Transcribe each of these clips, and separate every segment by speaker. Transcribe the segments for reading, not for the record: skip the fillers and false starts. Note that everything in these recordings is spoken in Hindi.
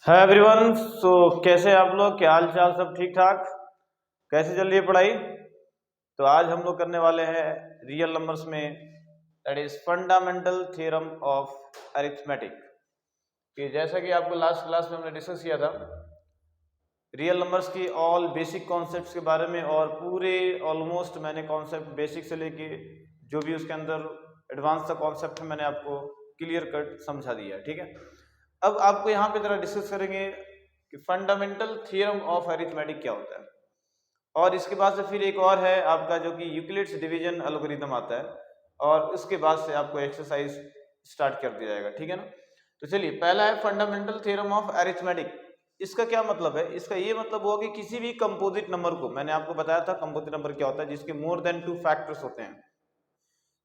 Speaker 1: है एवरीवन। सो कैसे हैं आप लोग? क्या हाल चाल? सब ठीक ठाक? कैसे चल रही है पढ़ाई? तो आज हम लोग करने वाले हैं रियल नंबर्स में, that is fundamental theorem of arithmetic. कि जैसा कि आपको लास्ट क्लास में हमने डिस्कस किया था रियल नंबर्स की ऑल बेसिक कॉन्सेप्ट्स के बारे में, और पूरे ऑलमोस्ट मैंने कॉन्सेप्ट बेसिक से लेके जो भी उसके अंदर एडवांस का कॉन्सेप्ट है मैंने आपको क्लियर कट समझा दिया है। ठीक है, अब आपको यहाँ पे जरा डिस्कस करेंगे कि फंडामेंटल थ्योरम ऑफ अरिथमेटिक क्या होता है, और इसके बाद से फिर एक और है आपका जो कि यूक्लिड्स डिवीजन एल्गोरिथम आता है, और उसके बाद से आपको एक्सरसाइज स्टार्ट कर दिया जाएगा। ठीक है ना? तो चलिए, पहला है फंडामेंटल थ्योरम ऑफ अरिथमेटिक। इसका क्या मतलब है? इसका ये मतलब हुआ कि किसी भी कंपोजिट नंबर को, मैंने आपको बताया था कंपोजिट नंबर क्या होता है, जिसके मोर देन 2 फैक्टर्स होते हैं।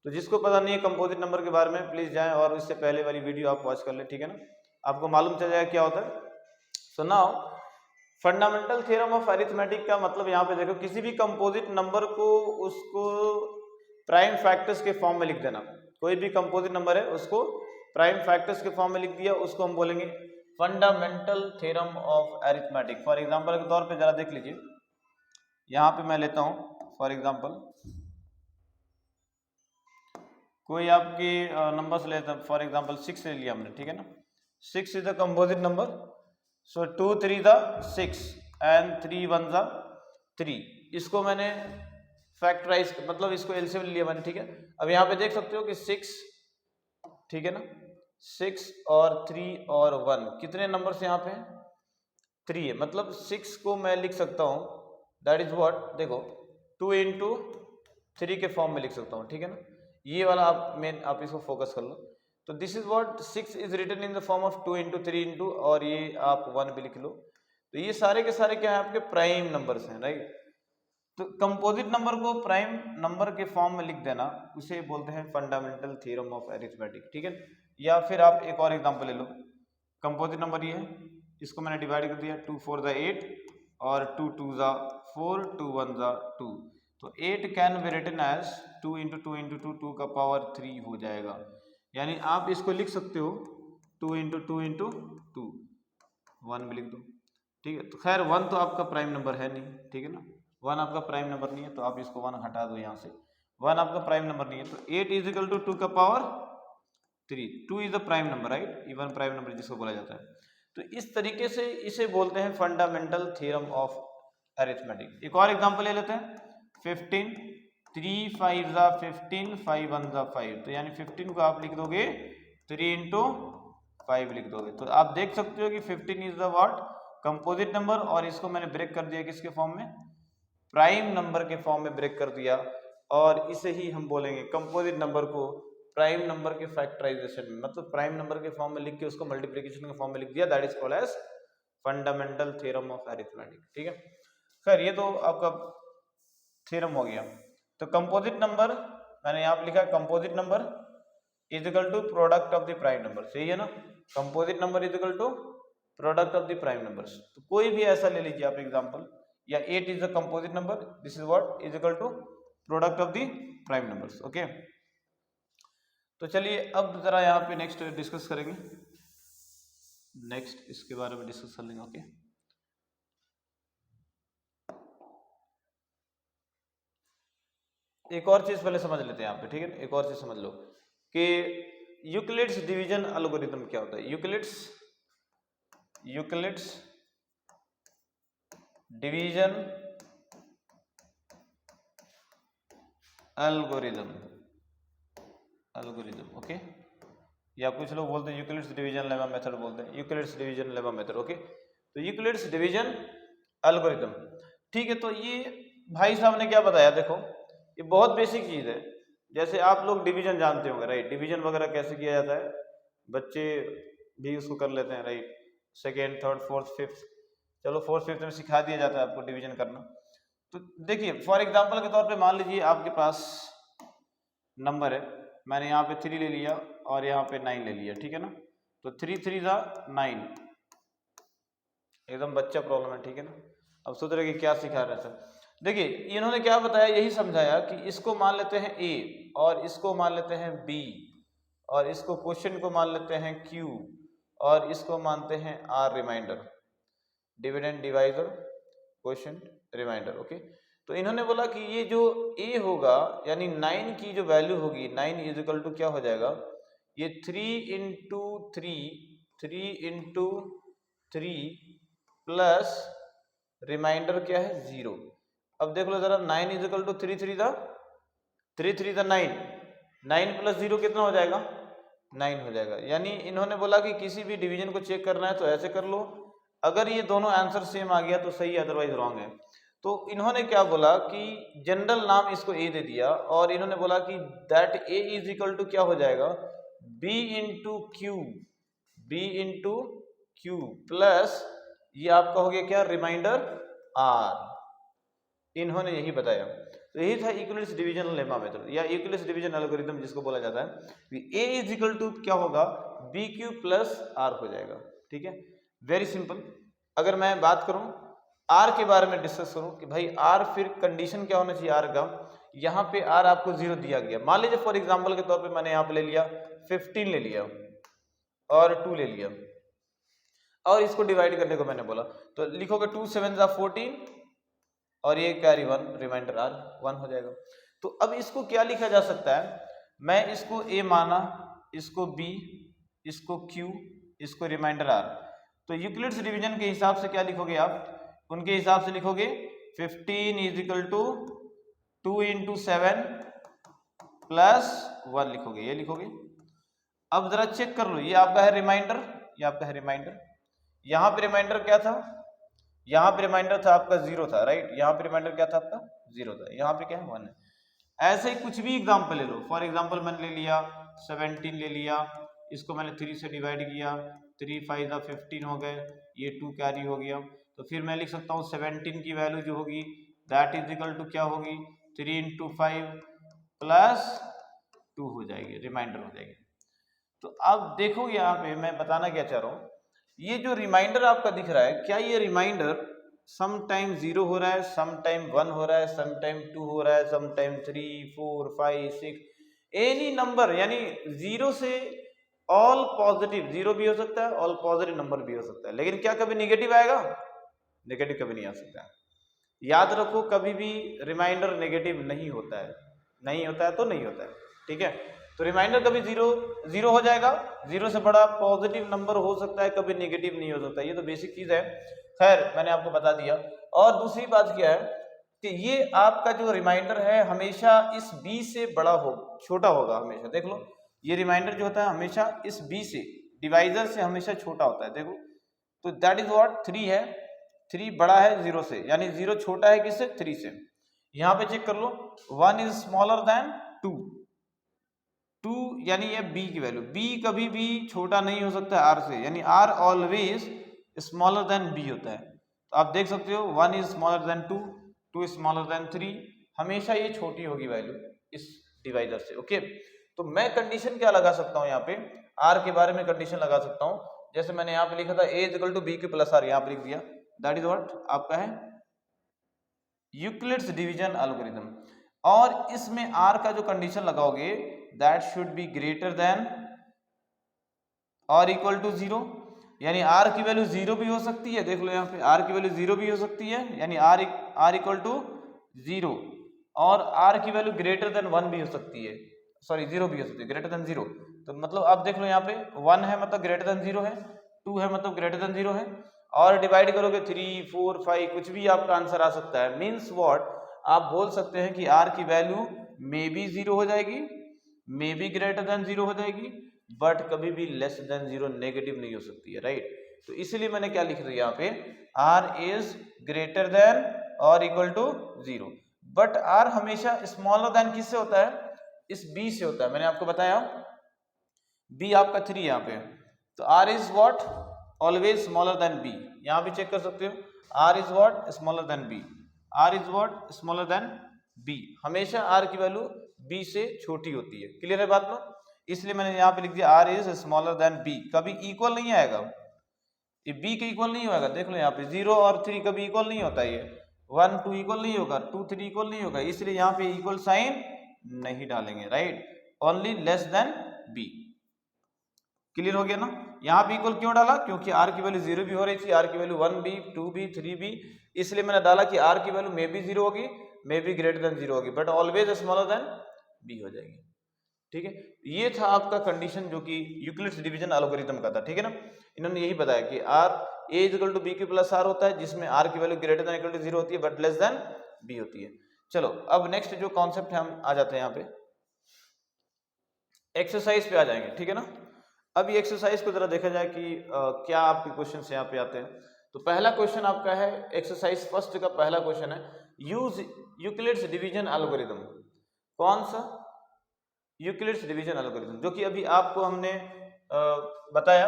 Speaker 1: तो जिसको पता नहीं है कंपोजिट नंबर के बारे में, प्लीज जाएं और इससे पहले वाली वीडियो आप वॉच कर ले। ठीक है ना? आपको मालूम चल जाएगा क्या होता है। So now fundamental theorem of arithmetic का मतलब यहाँ पे देखो, किसी भी कंपोजिट नंबर को उसको प्राइम फैक्टर्स के फॉर्म में लिख देना। कोई भी कंपोजिट नंबर है उसको प्राइम फैक्टर्स के फॉर्म में लिख दिया, उसको हम बोलेंगे fundamental theorem of arithmetic. For example के तौर पे जरा देख लीजिए, यहाँ पे मैं लेता हूँ फॉर एग्जांपल कोई आपके नंबर्स लेते हैं, फॉर एग्जांपल 6 ले लिया हमने। ठीक है ना? 6 is the composite number, so 2 3 the 6 and 3 1 the 3। इसको मैंने फैक्टराइज, मतलब इसको एलसीएम लिया मैंने। ठीक है, अब यहाँ पे देख सकते हो कि 6, ठीक है ना, 6 और 3 और 1 कितने नंबर्स यहाँ पे हैं? 3 है। मतलब 6 को मैं लिख सकता हूँ, दैट इज व्हाट, देखो 2 इंटू 3 के फॉर्म में लिख सकता हूँ। ठीक है ना? ये वाला आप इसको फोकस कर लो। तो this is what 6 is written in the form of 2 into 3 into, और ये आप 1 भी लिख लो। तो ये सारे के सारे क्या है? आपके प्राइम नंबर्स हैं, राइट? तो कंपोजिट नंबर को प्राइम नंबर के फॉर्म में लिख देना, उसे बोलते हैं फंडामेंटल थ्योरम ऑफ अरिथमेटिक। ठीक है? या फिर आप एक और एग्जांपल ले लो, कंपोजिट नंबर ये है, इसको मैंने डिवाइड कर दिया, 2 4 द 8 और 2 2 द 4 2 1 द 2। तो 8 can be written as 2 into 2 into 2, 2 का पावर 3 हो जाएगा। यानी आप इसको लिख सकते हो 2 इंटू 2 इंटू 2, 1 भी लिख दो। ठीक है? तो खैर 1 तो आपका प्राइम नंबर है नहीं, ठीक है ना? 1 आपका प्राइम नंबर नहीं है, तो आप इसको 1 हटा दो यहाँ से। 1 आपका प्राइम नंबर नहीं है, तो 8 इज इक्वल टू 2 का power 3। 2 is the prime number, right? Even prime number जिसको बोला जाता है। तो इस तरीके से इसे बोलते हैं फंडामेंटल थ्योरम ऑफ अरिथमेटिक। एक और एग्जांपल ले लेते हैं, 15 3 5 ज़ा 15 5 1 ज़ा 5। तो यानी 15 को आप लिख दोगे 3 इंटू 5 लिख दोगे। तो आप देख सकते हो कि 15 is the what, composite number, और इसको मैंने ब्रेक कर दिया किसके फॉर्म में? प्राइम नंबर के फॉर्म में ब्रेक कर दिया। और इसे ही हम बोलेंगे कंपोजिट नंबर को प्राइम नंबर के फैक्टराइजेशन में, मतलब प्राइम नंबर के फॉर्म में लिख के उसको मल्टीप्लिकेशन के फॉर्म में लिख दिया, that is called as fundamental theorem of arithmetic. ठीक है? खैर ये तो आपका थ्योरम हो गया। तो कंपोजिट नंबर मैंने यहाँ पे लिखा, composite number is equal to product of the prime number. सही है ना? Composite number is equal to product of the prime numbers. तो कोई भी ऐसा ले लीजिए आप एग्जांपल, या 8 is the composite number, this is what is equal to product of the prime numbers. Okay, तो चलिए अब जरा यहाँ पे नेक्स्ट डिस्कस करेंगे, नेक्स्ट इसके बारे में डिस्कस कर लेंगे। ओके, एक और चीज पहले समझ लेते हैं यहाँ पे। ठीक है? एक और चीज समझ लो कि यूक्लिड्स डिवीजन एल्गोरिथम क्या होता है। यूक्लिड्स डिवीजन एल्गोरिथम, ओके, या कुछ लोग बोलते हैं यूक्लिड्स डिवीजन लेमा मेथड बोलते हैं, Euclid's division lemma method. Okay, तो यूक्लिड्स डिवीजन एल्गोरिथम। ठीक है, तो ये भाई साहब ने क्या बताया, देखो ये बहुत बेसिक चीज है। जैसे आप लोग डिवीजन जानते होंगे, राइट? डिवीजन वगैरह कैसे किया जाता है, बच्चे भी उसको कर लेते हैं, right? Second third fourth fifth, चलो फोर्थ फिफ्थ में सिखा दिया जाता है आपको डिवीजन करना। तो देखिए फॉर एग्जांपल के तौर पे मान लीजिए आपके पास नंबर है, मैंने यहाँ पे 3 ले लिया और यहाँ पे 9 ले लिया। ठीक है ना? तो 3 3 ज़ा 9, एकदम बच्चा प्रॉब्लम है। ठीक है ना? अब सोच रहे कि क्या सिखा रहे थे। देखिए इन्होंने क्या बताया, यही समझाया कि इसको मान लेते हैं ए, और इसको मान लेते हैं बी, और इसको क्वेश्चन को मान लेते हैं क्यू, और इसको मानते हैं R remainder, dividend divisor quotient remainder. Okay, तो इन्होंने बोला कि ये जो ए होगा यानी 9 की जो वैल्यू होगी, 9 इज इक्वल टू क्या हो जाएगा, ये 3 इंटू 3 प्लस रिमाइंडर क्या है 0। अब देख लो जरा, 9 is equal to 3 3 the 9, 9 plus 0 कितना हो जाएगा, 9 हो जाएगा। यानी इन्होंने बोला कि किसी भी डिवीजन को चेक करना है तो ऐसे कर लो, अगर ये दोनों आंसर सेम आ गया तो सही, अदरवाइज रॉन्ग है। तो इन्होंने क्या बोला कि जनरल नाम इसको ए दे दिया, और इन्होंने बोला कि that A is equal to क्या हो जाएगा, बी इंटू क्यू प्लस ये आपका हो गया क्या, रिमाइंडर आर। इन्होंने यही बताया। तो यही था यूक्लिड्स डिवीजन लेमा मेथड या यूक्लिड्स डिवीजन एल्गोरिथम जिसको बोला जाता है कि ए इज इक्वल टू क्या होगा, बी क्यू प्लस आर हो जाएगा। ठीक है, वेरी सिंपल। अगर मैं बात करूं आर के बारे में डिस्कस करूं कि भाई आर, फिर कंडीशन क्या होना चाहिए आर का, यहाँ पे आर आपको 0 दिया गया, मान लीजिए फॉर एग्जांपल के तौर पे मैंने यहाँ पे ले लिया 15 ले लिया और 2 ले लिया, और इसको डिवाइड करने को मैंने बोला, तो लिखोगे 2 7 14 और ये कैरी 1 रिमाइंडर आर 1 हो जाएगा। तो अब इसको क्या लिखा जा सकता है, मैं इसको ए माना, इसको बी, इसको क्यू, इसको रिमाइंडर आर। तो यूक्लिड्स डिवीजन के हिसाब से क्या लिखोगे आप, उनके हिसाब से लिखोगे 15 is equal to 2 into 7 plus 1 लिखोगे, ये लिखोगे। अब जरा चेक कर लो, ये आपका है रिमाइंडर, ये आपका है रिमाइंडर। यहाँ पे रिमाइंडर क्या था, यहाँ पे रिमाइंडर था आपका 0 था, राइट। यहाँ पे रिमाइंडर क्या था आपका 0 था, यहाँ पे क्या है 1 है। ऐसे ही कुछ भी एग्जाम्पल ले लो, फॉर एग्जाम्पल मैंने ले लिया 17 ले लिया, इसको मैंने 3 से डिवाइड किया, 3 5 15 हो गए, ये 2 कैरी हो गया। तो फिर मैं लिख सकता हूँ 17 की वैल्यू जो होगी दैट इज इक्वल टू क्या होगी, 3 इंटू 5 प्लस 2 हो जाएगी, रिमाइंडर हो जाएगी। तो अब देखो यहाँ पे मैं बताना क्या चाह रहा हूँ, ये जो रिमाइंडर आपका दिख रहा है, क्या ये रिमाइंडर सम टाइम 0 हो रहा है, सम टाइम 1 हो रहा है, सम टाइम 2 हो रहा है, सम टाइम 3 4 5 6, एनी नंबर, यानी 0 से ऑल पॉजिटिव, 0 भी हो सकता है, ऑल पॉजिटिव नंबर भी हो सकता है, लेकिन क्या कभी निगेटिव आएगा, नेगेटिव कभी नहीं आ सकता है। याद रखो, कभी भी रिमाइंडर नेगेटिव नहीं होता है, नहीं होता है तो नहीं होता है। ठीक है, तो रिमाइंडर कभी 0 हो जाएगा, 0 से बड़ा पॉजिटिव नंबर हो सकता है, कभी नेगेटिव नहीं हो सकता, ये तो बेसिक चीज है। खैर मैंने आपको बता दिया। और दूसरी बात क्या है कि ये आपका जो रिमाइंडर है हमेशा इस b से बड़ा हो, छोटा होगा हमेशा। देख लो, ये रिमाइंडर जो होता है हमेशा इस b से, डिवाइजर से हमेशा छोटा होता है। देखो, तो दैट इज व्हाट 3 है, 3 बड़ा है 0 से, यानी 0 छोटा है किससे, 3 से। यहाँ पे चेक कर लो, 1 इज स्मॉलर देन 2 यानी ये b की वैल्यू, b कभी भी छोटा नहीं हो सकता r से, यानी r always smaller than b होता है। तो आप देख सकते हो 1 is smaller than 2 is smaller than 3, हमेशा ये छोटी होगी वैल्यू इस डिवाइडर से। ओके, तो मैं कंडीशन क्या लगा सकता हूँ यहाँ पे, r के बारे में कंडीशन लगा सकता हूँ, जैसे मैंने यहाँ पे लिखा था a equal to B Q plus R, यहाँ पे लिख दिया, दैट इज व्हाट आपका है यूक्लिड्स डिवीजन एल्गोरिथम। और इसमें r का जो कंडीशन लगाओगे that should be greater then और इक्वल टू 0, यानी r की वैल्यू 0 भी हो सकती है। देख लो यहाँ पे r की वैल्यू 0 भी हो सकती है, यानी r इक्वल टू 0, और r की वैल्यू ग्रेटर देन 1 भी हो सकती है, सॉरी 0 भी हो सकती है, ग्रेटर देन 0। तो मतलब आप देख लो यहाँ पे 1 है मतलब ग्रेटर देन 0 है, 2 है मतलब ग्रेटर देन 0 है, और डिवाइड करोगे 3 4 5 कुछ भी आपका आंसर आ सकता है। मीन्स व्हाट, आप बोल सकते हैं कि r की वैल्यू मे बी 0 हो जाएगी, मे बी ग्रेटर देन 0 हो जाएगी, बट कभी भी लेस देन 0 नेगेटिव नहीं हो सकती है, राइट। तो इसलिए मैंने क्या लिख दिया यहाँ पे, r इज ग्रेटर देन और इक्वल टू 0, बट r हमेशा स्मॉलर देन किससे होता है, इस b से होता है। मैंने आपको बताया b आपका 3 यहाँ पे, तो r is what always smaller than b, यहाँ भी चेक कर सकते हो, r is what smaller than b, r is what smaller than b, हमेशा r की वैल्यू b से छोटी होती है। क्लियर है बात में, इसलिए मैंने यहाँ पे लिख दिया r is smaller than b, कभी इक्वल नहीं आएगा, ये b के इक्वल नहीं होगा। देख लो यहाँ पे 0 और 3 कभी इक्वल नहीं होता, ये 1 2 इक्वल नहीं होगा, 2 3 इक्वल नहीं होगा, इसलिए यहाँ पे इक्वल साइन नहीं डालेंगे, right, only less than b। Clear हो गया ना। यहाँ भी इक्वल क्यों डाला, क्योंकि r की वैल्यू 0 भी हो रही थी, r की वैल्यू 1 भी 2 भी 3 भी, इसलिए मैंने डाला कि r की वैल्यू मे भी 0 होगी, मे भी ग्रेटर देन 0 होगी, but always smaller than b हो जाएगी। ठीक है, ये था आपका कंडीशन जो कि यूक्लिड्स डिवीजन एल्गोरिथम का था। ठीक है ना, इन्होंने यही बताया कि r a equal to B Q plus r होता है, जिसमें r की value greater than equal to 0 होती है बट लेस देन b होती है। चलो अब नेक्स्ट जो कॉन्सेप्ट है हम आ जाते हैं यहाँ पे एक्सरसाइज पे आ जाएंगे। ठीक है ना, अब ये एक्सरसाइज को जरा देखा जाए कि क्या आपके क्वेश्चन यहाँ पे आते हैं। तो पहला क्वेश्चन आपका है एक्सरसाइज फर्स्ट का पहला क्वेश्चन है, यूज यूक्लिड्स डिवीजन एल्गोरिथम। कौन सा, यूक्लिड्स डिवीजन एल्गोरिथम, जो कि अभी आपको हमने बताया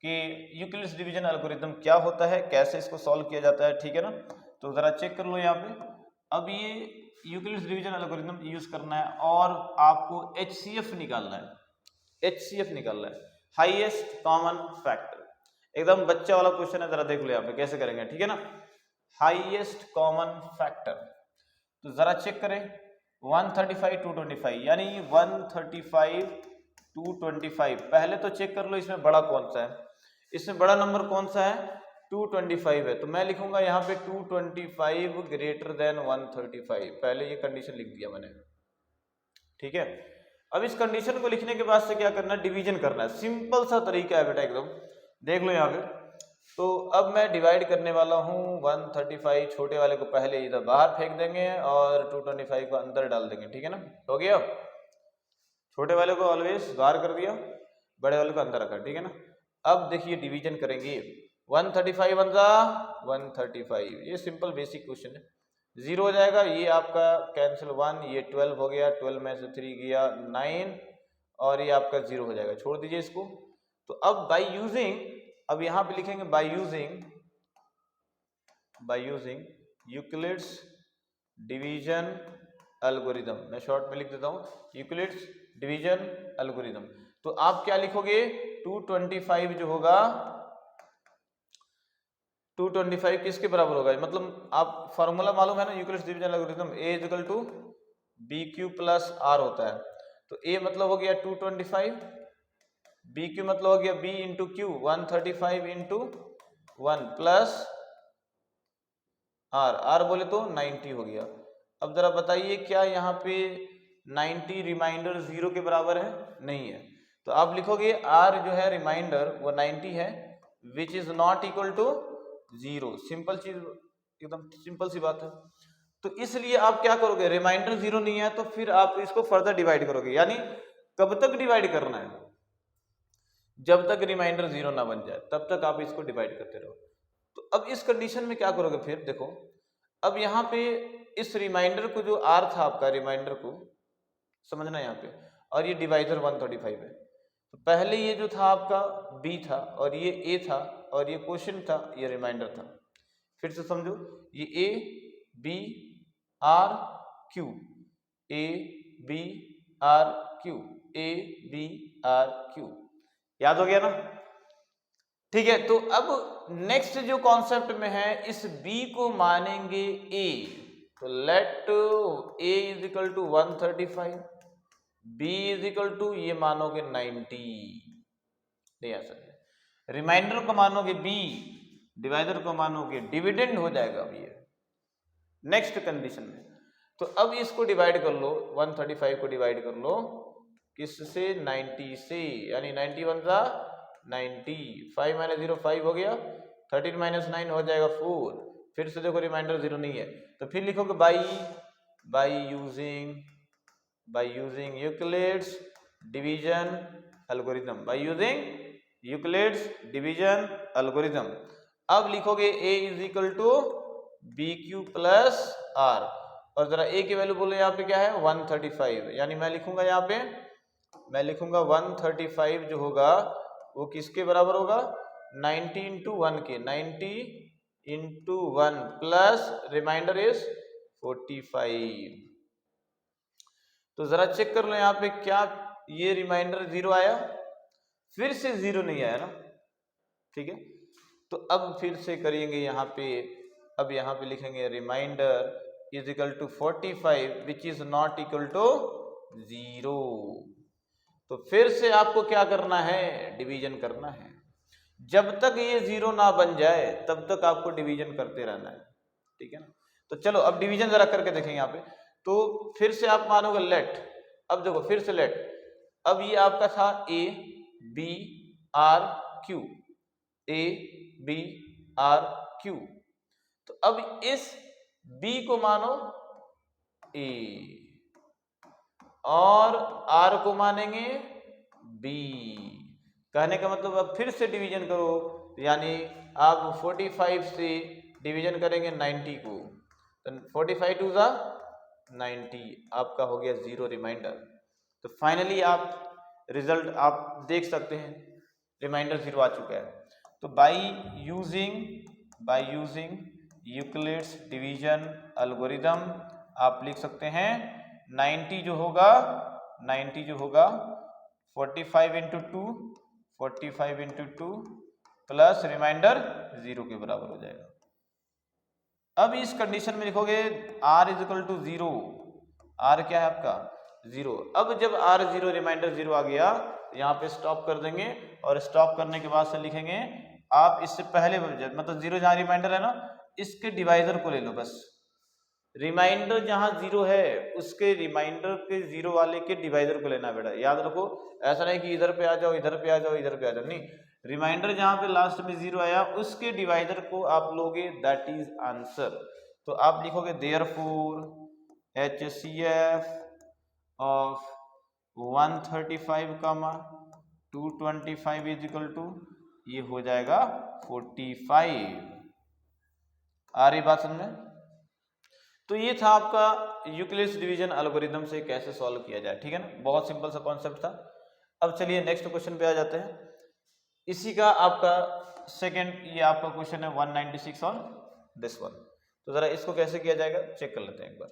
Speaker 1: कि यूक्लिड्स डिवीजन एल्गोरिथम क्या होता है, कैसे इसको सॉल्व किया जाता है। ठीक है ना, तो जरा चेक कर लो यहाँ पे। अब ये यूक्लिड्स डिवीजन एल्गोरिथम यूज करना है और आपको HCF निकालना है। HCF निकालना है, हाईएस्ट कॉमन फैक्टर। एकदम बच्चा वाला क्वेश्चन है, जरा देख लो यहाँ पे कैसे करेंगे। ठीक है ना, हाईएस्ट कॉमन फैक्टर, तो जरा चेक करें 135 225, यानी 135 225। पहले तो चेक कर लो इसमें बड़ा कौन सा है, इसमें बड़ा नंबर कौन सा है, 225 है, तो मैं लिखूंगा यहाँ पे 225 ग्रेटर देन 135। पहले ये कंडीशन लिख दिया मैंने। ठीक है, अब इस कंडीशन को लिखने के बाद से क्या करना है, डिवीजन करना है। सिंपल सा तरीका है बेटा, एकदम देख लो यहाँ पे। तो अब मैं डिवाइड करने वाला हूँ 135, छोटे वाले को पहले इधर बाहर फेंक देंगे और 225 को अंदर डाल देंगे। ठीक है ना, हो गया, छोटे वाले को ऑलवेज बाहर कर दिया, बड़े वाले को अंदर रखा। ठीक है ना, अब देखिए डिवीजन करेंगे, 135 बन जा 135, ये सिंपल बेसिक क्वेश्चन है। 0 हो जाएगा, ये आपका कैंसिल 1, ये 12 हो गया, 12 में से 3 गया 9, और ये आपका 0 हो जाएगा, छोड़ दीजिए इसको। तो अब बाय यूजिंग, अब यहां पे लिखेंगे bye using Euclid's division algorithm, मैं शॉर्ट में लिख देता हूं यूक्लिड्स डिवीजन एल्गोरिथम। तो आप क्या लिखोगे, 225 जो होगा 225 किसके बराबर होगा, मतलब आप फॉर्मूला मालूम है ना Euclid's division algorithm, a equal to B Q plus R होता है। तो a मतलब हो गया 225, बी क्यू मतलब हो गया b into Q 135 into 1 plus R बोले तो 90 हो गया। अब जरा बताइए क्या यहाँ पे 90 रिमाइंडर 0 के बराबर है, नहीं है, तो आप लिखोगे r जो है रिमाइंडर वो 90 है, which is not equal to 0। Simple चीज, एकदम सिंपल सी बात है। तो इसलिए आप क्या करोगे, रिमाइंडर 0 नहीं है तो फिर आप इसको फर्दर डिवाइड करोगे, यानी कब तक डिवाइड करना है, जब तक रिमाइंडर 0 ना बन जाए तब तक आप इसको डिवाइड करते रहो। तो अब इस कंडीशन में क्या करोगे, फिर देखो अब यहाँ पे इस रिमाइंडर को जो r था आपका, रिमाइंडर को समझना यहाँ पे, और ये डिवाइजर 135 है, तो पहले ये जो था आपका b था और ये a था और ये क्वेश्चन था, ये रिमाइंडर था। फिर से समझो, ये a b r q, a b r q, a b r q, याद हो गया ना। ठीक है, तो अब नेक्स्ट जो कॉन्सेप्ट में है, इस b को मानेंगे a, तो let a is equal to 135, b is equal to ये मानोगे 90, नहीं आ सकते, रिमाइंडर को मानोगे b, डिवाइडर को मानोगे डिविडेंड हो जाएगा अब ये नेक्स्ट कंडीशन में। तो अब इसको डिवाइड कर लो, 135 को डिवाइड कर लो किससे, 90 से, यानी 91 का 90, 5 माइनस 0 5 हो गया, 13 माइनस 9 हो जाएगा 4। फिर से देखो रिमाइंडर 0 नहीं है, तो फिर लिखोगे by using Euclid's division algorithm, by using Euclid's division algorithm. अब लिखोगे a is equal to B Q plus are, और जरा a की वैल्यू बोलो यहाँ पे क्या है 135, यानी मैं लिखूंगा यहाँ पे, मैं लिखूंगा 135 जो होगा वो किसके बराबर होगा, 90 इंटू 1 के, 90 इंटू 1 प्लस रिमाइंडर इज 45। तो जरा चेक कर लो यहाँ पे, क्या ये रिमाइंडर 0 आया, फिर से 0 नहीं आया ना। ठीक है, तो अब फिर से करेंगे यहाँ पे, अब यहाँ पे लिखेंगे remainder is equal to 45 which is not equal to 0। तो फिर से आपको क्या करना है, डिवीजन करना है। जब तक ये 0 ना बन जाए तब तक आपको डिवीजन करते रहना है, ठीक है ना। तो चलो अब डिवीजन जरा करके देखेंगे यहाँ पे। तो फिर से आप मानोगे लेट, अब देखो फिर से लेट, अब ये आपका था A B R Q, A B R Q, तो अब इस बी को मानो ए और आर को मानेंगे बी। कहने का मतलब अब फिर से डिवीजन करो, यानी आप 45 से डिवीजन करेंगे 90 को, तो 45 टू ज़ा 90, आपका हो गया 0 रिमाइंडर। तो फाइनली आप रिजल्ट आप देख सकते हैं, रिमाइंडर 0 आ चुका है। तो bye using Euclid's division algorithm आप लिख सकते हैं 90 जो होगा 45 इंटू 2 प्लस रिमाइंडर 0 के बराबर हो जाएगा। अब इस कंडीशन में लिखोगे r is equal to 0, r क्या है आपका 0। अब जब r 0 रिमाइंडर 0 आ गया, यहाँ पे स्टॉप कर देंगे और स्टॉप करने के बाद से लिखेंगे आप इससे पहले मतलब 0 जहाँ रिमाइंडर है ना, इसके डिवाइजर को ले लो बस। रिमाइंडर जहाँ 0 है उसके रिमाइंडर के 0 वाले के डिवाइजर को लेना बेटा, याद रखो। ऐसा नहीं कि इधर पे आ जाओ इधर पे आ जाओ इधर पे आ जाओ, नहीं, रिमाइंडर जहाँ पे लास्ट में 0 आया उसके डिवाइजर को आप लोगे, दैट इज आंसर। तो आप लिखोगे therefore HCF of 135, 225 is equal to, ये हो जाएगा 45। आ रही बात समझ में? तो ये था आपका यूक्लिड्स डिवीजन एल्गोरिथम से कैसे सॉल्व किया जाए, ठीक है ना, बहुत सिंपल सा कॉन्सेप्ट था। अब चलिए नेक्स्ट क्वेश्चन पे आ जाते हैं। इसी का आपका सेकंड, ये आपका क्वेश्चन है 196 और दिस वन। तो जरा इसको कैसे किया जाएगा चेक कर लेते हैं एक बार,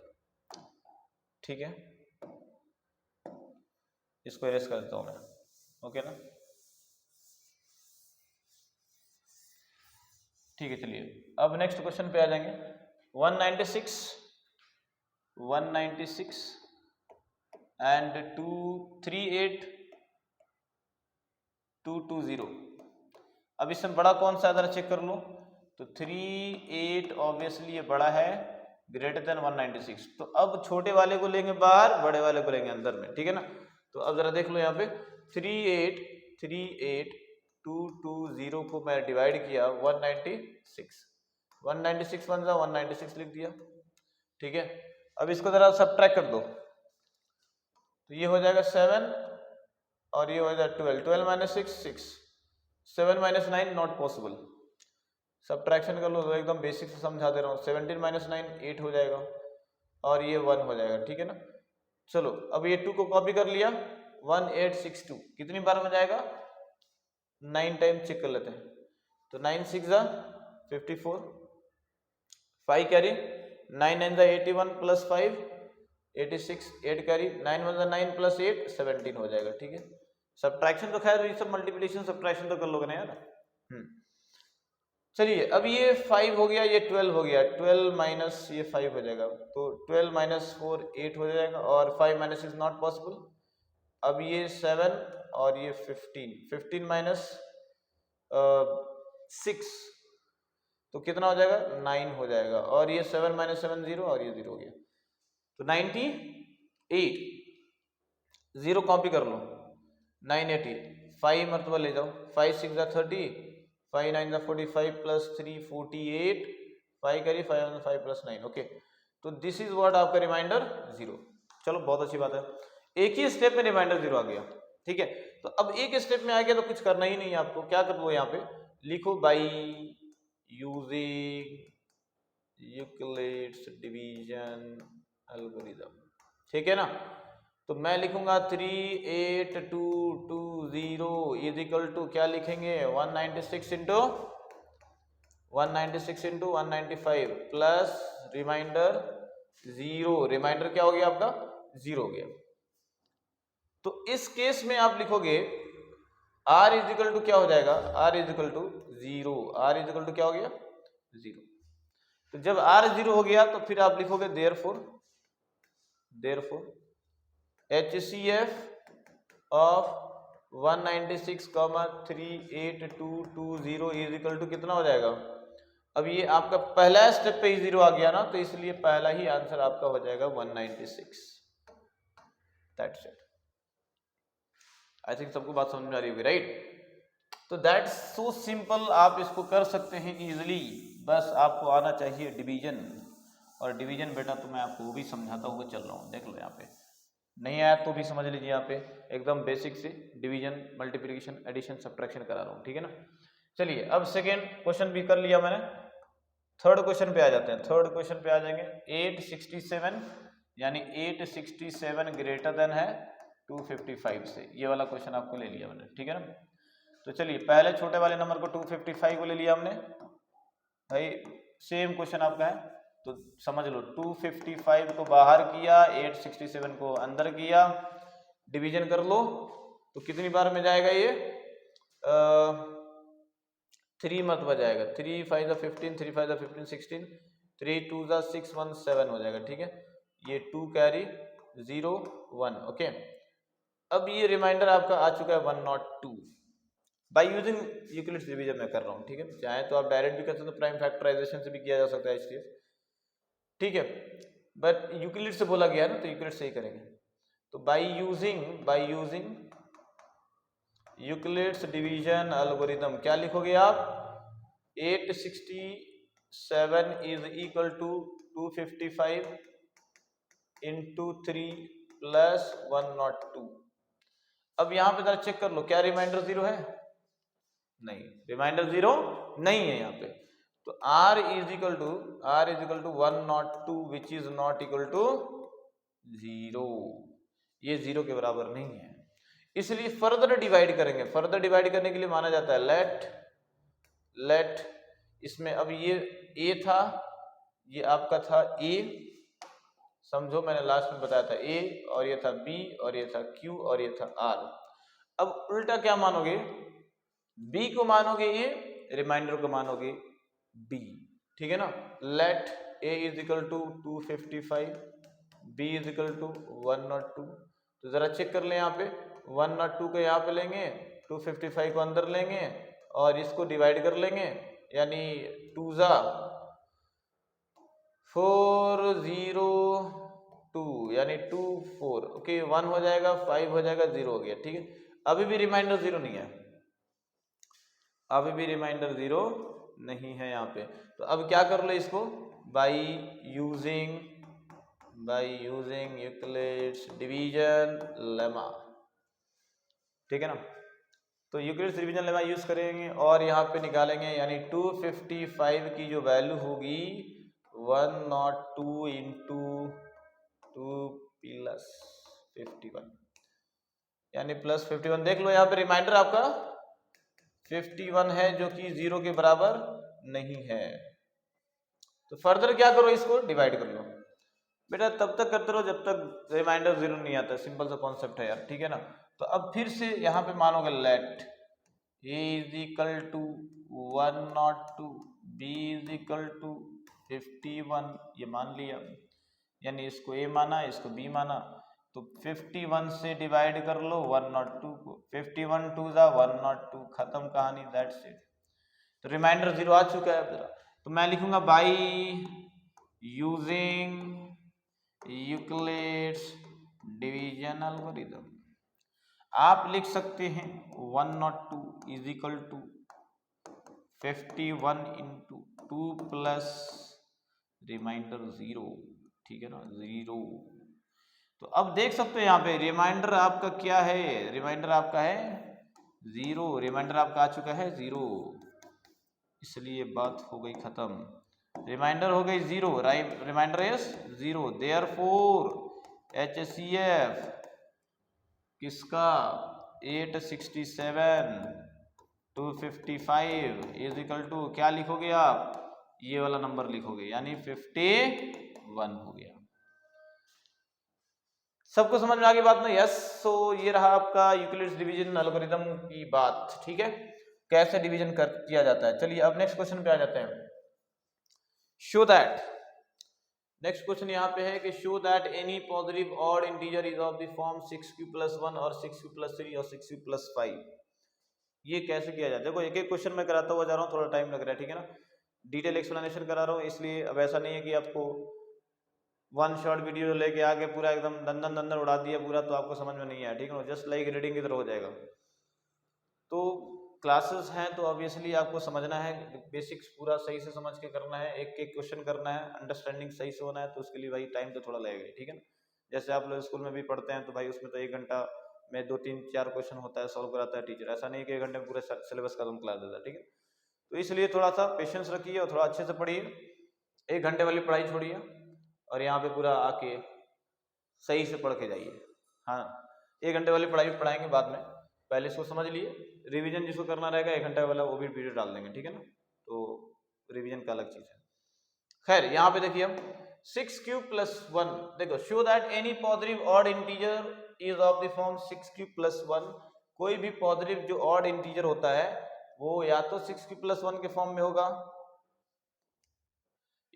Speaker 1: ठीक है। इसको इरेज कर देता हूं मैं, ओके ना, ठीक है। चलिए अब नेक्स्ट क्वेश्चन पे आ जाएंगे। 196 एंड 238,220। अब इसमें बड़ा कौन सा है जरा चेक कर लो। तो 38 ऑब्वियसली ये बड़ा है, ग्रेटर देन 196। तो अब छोटे वाले को लेंगे बाहर, बड़े वाले को लेंगे अंदर में, ठीक है ना। तो अब जरा देख लो यहाँ पे 38,220 को मैं डिवाइड किया 196 बन जा 196 लिख दिया, ठीक है। अब इसको जरा सब्ट्रैक्ट कर दो, तो ये हो जाएगा 7 और ये हो जाएगा 12 minus 6, 7 minus 9 not possible. Subtraction कर लो तो एकदम बेसिक से समझा दे रहा हूँ। 17 माइनस 9 8 हो जाएगा और ये 1 हो जाएगा, ठीक है ना। चलो अब ये 2 को कॉपी कर लिया, 1862 कितनी बार में जाएगा 9 टाइम चेक कर लेते हैं। तो 9 6 जा 54, 5 कैरी, 9 9 जा 81 प्लस 5 86, 8 कैरी, 9 1 जा 9 प्लस 8 17 हो जाएगा, ठीक है। सब्ट्रैक्शन तो खैर ये सब मल्टीप्लिकेशन सब्ट्रैक्शन तो कर लोगे ना यार। चलिए अब ये 5 हो गया, ये 12 हो गया, 12 माइनस ये 5 हो जाएगा, तो 12 माइनस 4 8 हो जाएगा और 5 माइनस इज नॉट पॉसिबल। अब ये 7 और ये 15 माइनस 6 तो कितना हो जाएगा 9 हो जाएगा और ये 7 माइनस 7 0 और ये 0 हो गया, तो 98। 0 कॉपी कर लो, 980, 5 मरतबा ले जाओ, 5 6 जा 30, 5 9 जा 45 प्लस 3 48, 5 करिए 5 5 प्लस 9, ओके। तो दिस इज व्हाट आपका रिमाइंडर 0। चलो बहुत अच्छी बात है, एक ही स्टेप में रिमाइंडर 0 आ गया, ठीक है। तो अब एक स्टेप में आ गया तो कुछ करना ही नहीं है आपको, क्या कर लो यहाँ पे लिखो by using Euclid's division algorithm, ठीक है ना। तो मैं लिखूंगा 38220 इज इक्वल टू क्या लिखेंगे 196 इंटू 195 प्लस रिमाइंडर 0। रिमाइंडर क्या हो गया आपका 0 हो गया। तो इस केस में आप लिखोगे r इज इक्वल टू क्या हो जाएगा, r is equal to 0, r is equal to क्या हो गया 0। तो जब r 0 हो गया तो फिर आप लिखोगे therefore HCF of 196,38220 is equal to कितना हो जाएगा। अब ये आपका पहला स्टेप पे ही 0 आ गया ना, तो इसलिए पहला ही आंसर आपका हो जाएगा 196। That's it. आई थिंक सबको बात समझ में आ रही होगी, राइट। तो दैट्स सो सिंपल, आप इसको कर सकते हैं इजीली। बस आपको आना चाहिए डिवीजन, और डिवीजन बेटा तो मैं आपको वो भी समझाता हुआ चल रहा हूँ, देख लो यहाँ पे। नहीं आया तो भी समझ लीजिए, यहाँ पे एकदम बेसिक से डिवीजन, मल्टीप्लिकेशन, एडिशन, सब्ट्रैक्शन करा रहा हूँ, ठीक है ना। चलिए अब सेकेंड क्वेश्चन भी कर लिया मैंने, थर्ड क्वेश्चन पे आ जाते हैं। थर्ड क्वेश्चन पे आ जाएंगे 867, यानी 867 ग्रेटर देन है 255 से, ये वाला क्वेश्चन आपको ले लिया मैंने, ठीक है ना। तो चलिए पहले छोटे वाले नंबर को 255 को ले लिया हमने, भाई सेम क्वेश्चन आपका है तो समझ लो 255 को बाहर किया, 867 को अंदर किया, डिवीजन कर लो तो कितनी बार में जाएगा ये, 3 मरतबा जाएगा। 3 5 15, 3 5 15 16, 3 2 6 1 7 हो जाएगा, ठीक है। ये 2 कैरी 0 1, ओके। अब ये रिमाइंडर आपका आ चुका है 102 बाई यूजिंग यूक्लिड्स डिवीजन में कर रहा हूँ, ठीक है। चाहे तो आप डायरेक्ट भी कर सकते हो, प्राइम फैक्टराइजेशन से भी किया जा सकता है HCF, ठीक है। बट यूक्लिड से बोला गया ना, तो यूक्लिड से ही करेंगे। तो by using Euclid's division algorithm क्या लिखोगे आप, 867 is equal to 255 into 3 plus 102। अब यहां पे जरा चेक कर लो, क्या रिमाइंडर 0 है, नहीं, रिमाइंडर 0 नहीं है यहाँ पे। तो r is equal to 102 which is not equal to 0, ये 0 के बराबर नहीं है, इसलिए फर्दर डिवाइड करेंगे। फर्दर डिवाइड करने के लिए माना जाता है लेट इसमें, अब ये a था, ये आपका था a, समझो मैंने लास्ट में बताया था a, और ये था b, और ये था q, और ये था r। अब उल्टा क्या मानोगे, b को मानोगे a, रिमाइंडर को मानोगे b, ठीक है ना। Let a is equal to 255, b is equal to 102। तो जरा चेक कर लें, यहाँ पे 102 को यहाँ पे लेंगे, 255 को अंदर लेंगे और इसको डिवाइड कर लेंगे, यानी 2 ज़ा 402 यानी 2 4, ओके, 1 हो जाएगा, 5 हो जाएगा, 0 हो गया, ठीक है। अभी भी रिमाइंडर 0 नहीं है, अभी भी रिमाइंडर 0 नहीं है यहाँ पे। तो अब क्या कर लो इसको, by using Euclid's division lemma, ठीक है ना। तो यूक्लिड्स डिवीजन लेमा यूज करेंगे और यहाँ पे निकालेंगे, यानी 255 की जो वैल्यू होगी 102 इंटू 2 प्लस 51, यानी प्लस 51। देख लो यहाँ पे रिमाइंडर आपका 51 है, जो कि 0 के बराबर नहीं है। तो फर्दर क्या करो, इसको डिवाइड कर लो बेटा, तब तक करते रहो जब तक रिमाइंडर 0 नहीं आता, सिंपल सा कॉन्सेप्ट है यार, ठीक है ना। तो अब फिर से यहाँ पे मानोगे let a is equal to 102, b is equal to 51, ये मान लिया, यानी इसको a माना, इसको b माना, तो 51 से डिवाइड कर लो 102 को, 51 2 ज़ा 102, खत्म कहानी, दैट्स इट। तो रिमाइंडर 0 आ चुका है मेरा, तो मैं लिखूंगा by using Euclid's division algorithm. आप लिख सकते हैं 102 is equal to 51 into 2 plus remainder 0, ठीक है ना, 0। तो अब देख सकते हो यहाँ पे रिमाइंडर आपका क्या है, रिमाइंडर आपका है 0, रिमाइंडर आपका आ चुका है 0, इसलिए बात हो गई खत्म, रिमाइंडर हो गई 0, रिमाइंडर इज 0, देयरफॉर HCF किसका 867 255 इज इक्वल टू क्या लिखोगे आप, ये वाला नंबर लिखोगे, यानी 51 हो गया। सबको समझ में आ गई बात ना, यस। सो ये रहा आपका यूक्लिड्स डिवीजन एल्गोरिथम की बात, ठीक है, कैसे डिवीजन किया जाता है। चलिए अब नेक्स्ट क्वेश्चन पे आ जाते हैं। शो दैट नेक्स्ट क्वेश्चन यहाँ पे है कि show that any positive odd integer is of the form 6q+1 और 6q+3 और 6q+5। ये कैसे किया जाए? देखो एक एक क्वेश्चन में कराता हुआ जा रहा हूँ, थोड़ा टाइम लग रहा है, ठीक है ना, डिटेल एक्सप्लेनेशन करा रहा हूँ, इसलिए अब ऐसा नहीं है कि आपको वन शॉट वीडियो लेके आके पूरा एकदम दंदन दंदन उड़ा दिया पूरा तो आपको समझ में नहीं आया, ठीक है ना, जस्ट लाइक रीडिंग की तरह हो जाएगा। तो क्लासेस हैं तो ऑब्वियसली आपको समझना है, बेसिक्स पूरा सही से समझ के करना है, एक एक क्वेश्चन करना है, अंडरस्टैंडिंग सही से होना है, तो उसके लिए भाई टाइम तो थोड़ा लगेगा, ठीक है ना। जैसे आप लोग स्कूल में भी पढ़ते हैं तो भाई उसमें तो 1 घंटा में 2 3 4 क्वेश्चन होता है, सॉल्व कराता है टीचर, ऐसा नहीं कि 1 घंटे में पूरा सिलेबस खत्म करा देता है, ठीक है। तो इसलिए थोड़ा सा पेशेंस रखिए और थोड़ा अच्छे से पढ़िए, 1 घंटे वाली पढ़ाई छोड़िए और यहाँ पे पूरा आके सही से पढ़ के जाइए। हाँ, 1 घंटे वाली पढ़ाई पढ़ाएंगे बाद में, पहले इसको समझ लिए, रिवीजन जिसको करना रहेगा 1 घंटे वाला वो भी वीडियो डाल देंगे, ठीक है ना, तो रिवीजन का अलग चीज है। खैर यहाँ पे देखिए हम 6q+1, देखो show that any positive odd integer is of the form 6q+1, कोई भी पॉजिटिव जो ऑड इंटीजर होता है वो या तो 6q+1 के फॉर्म में होगा,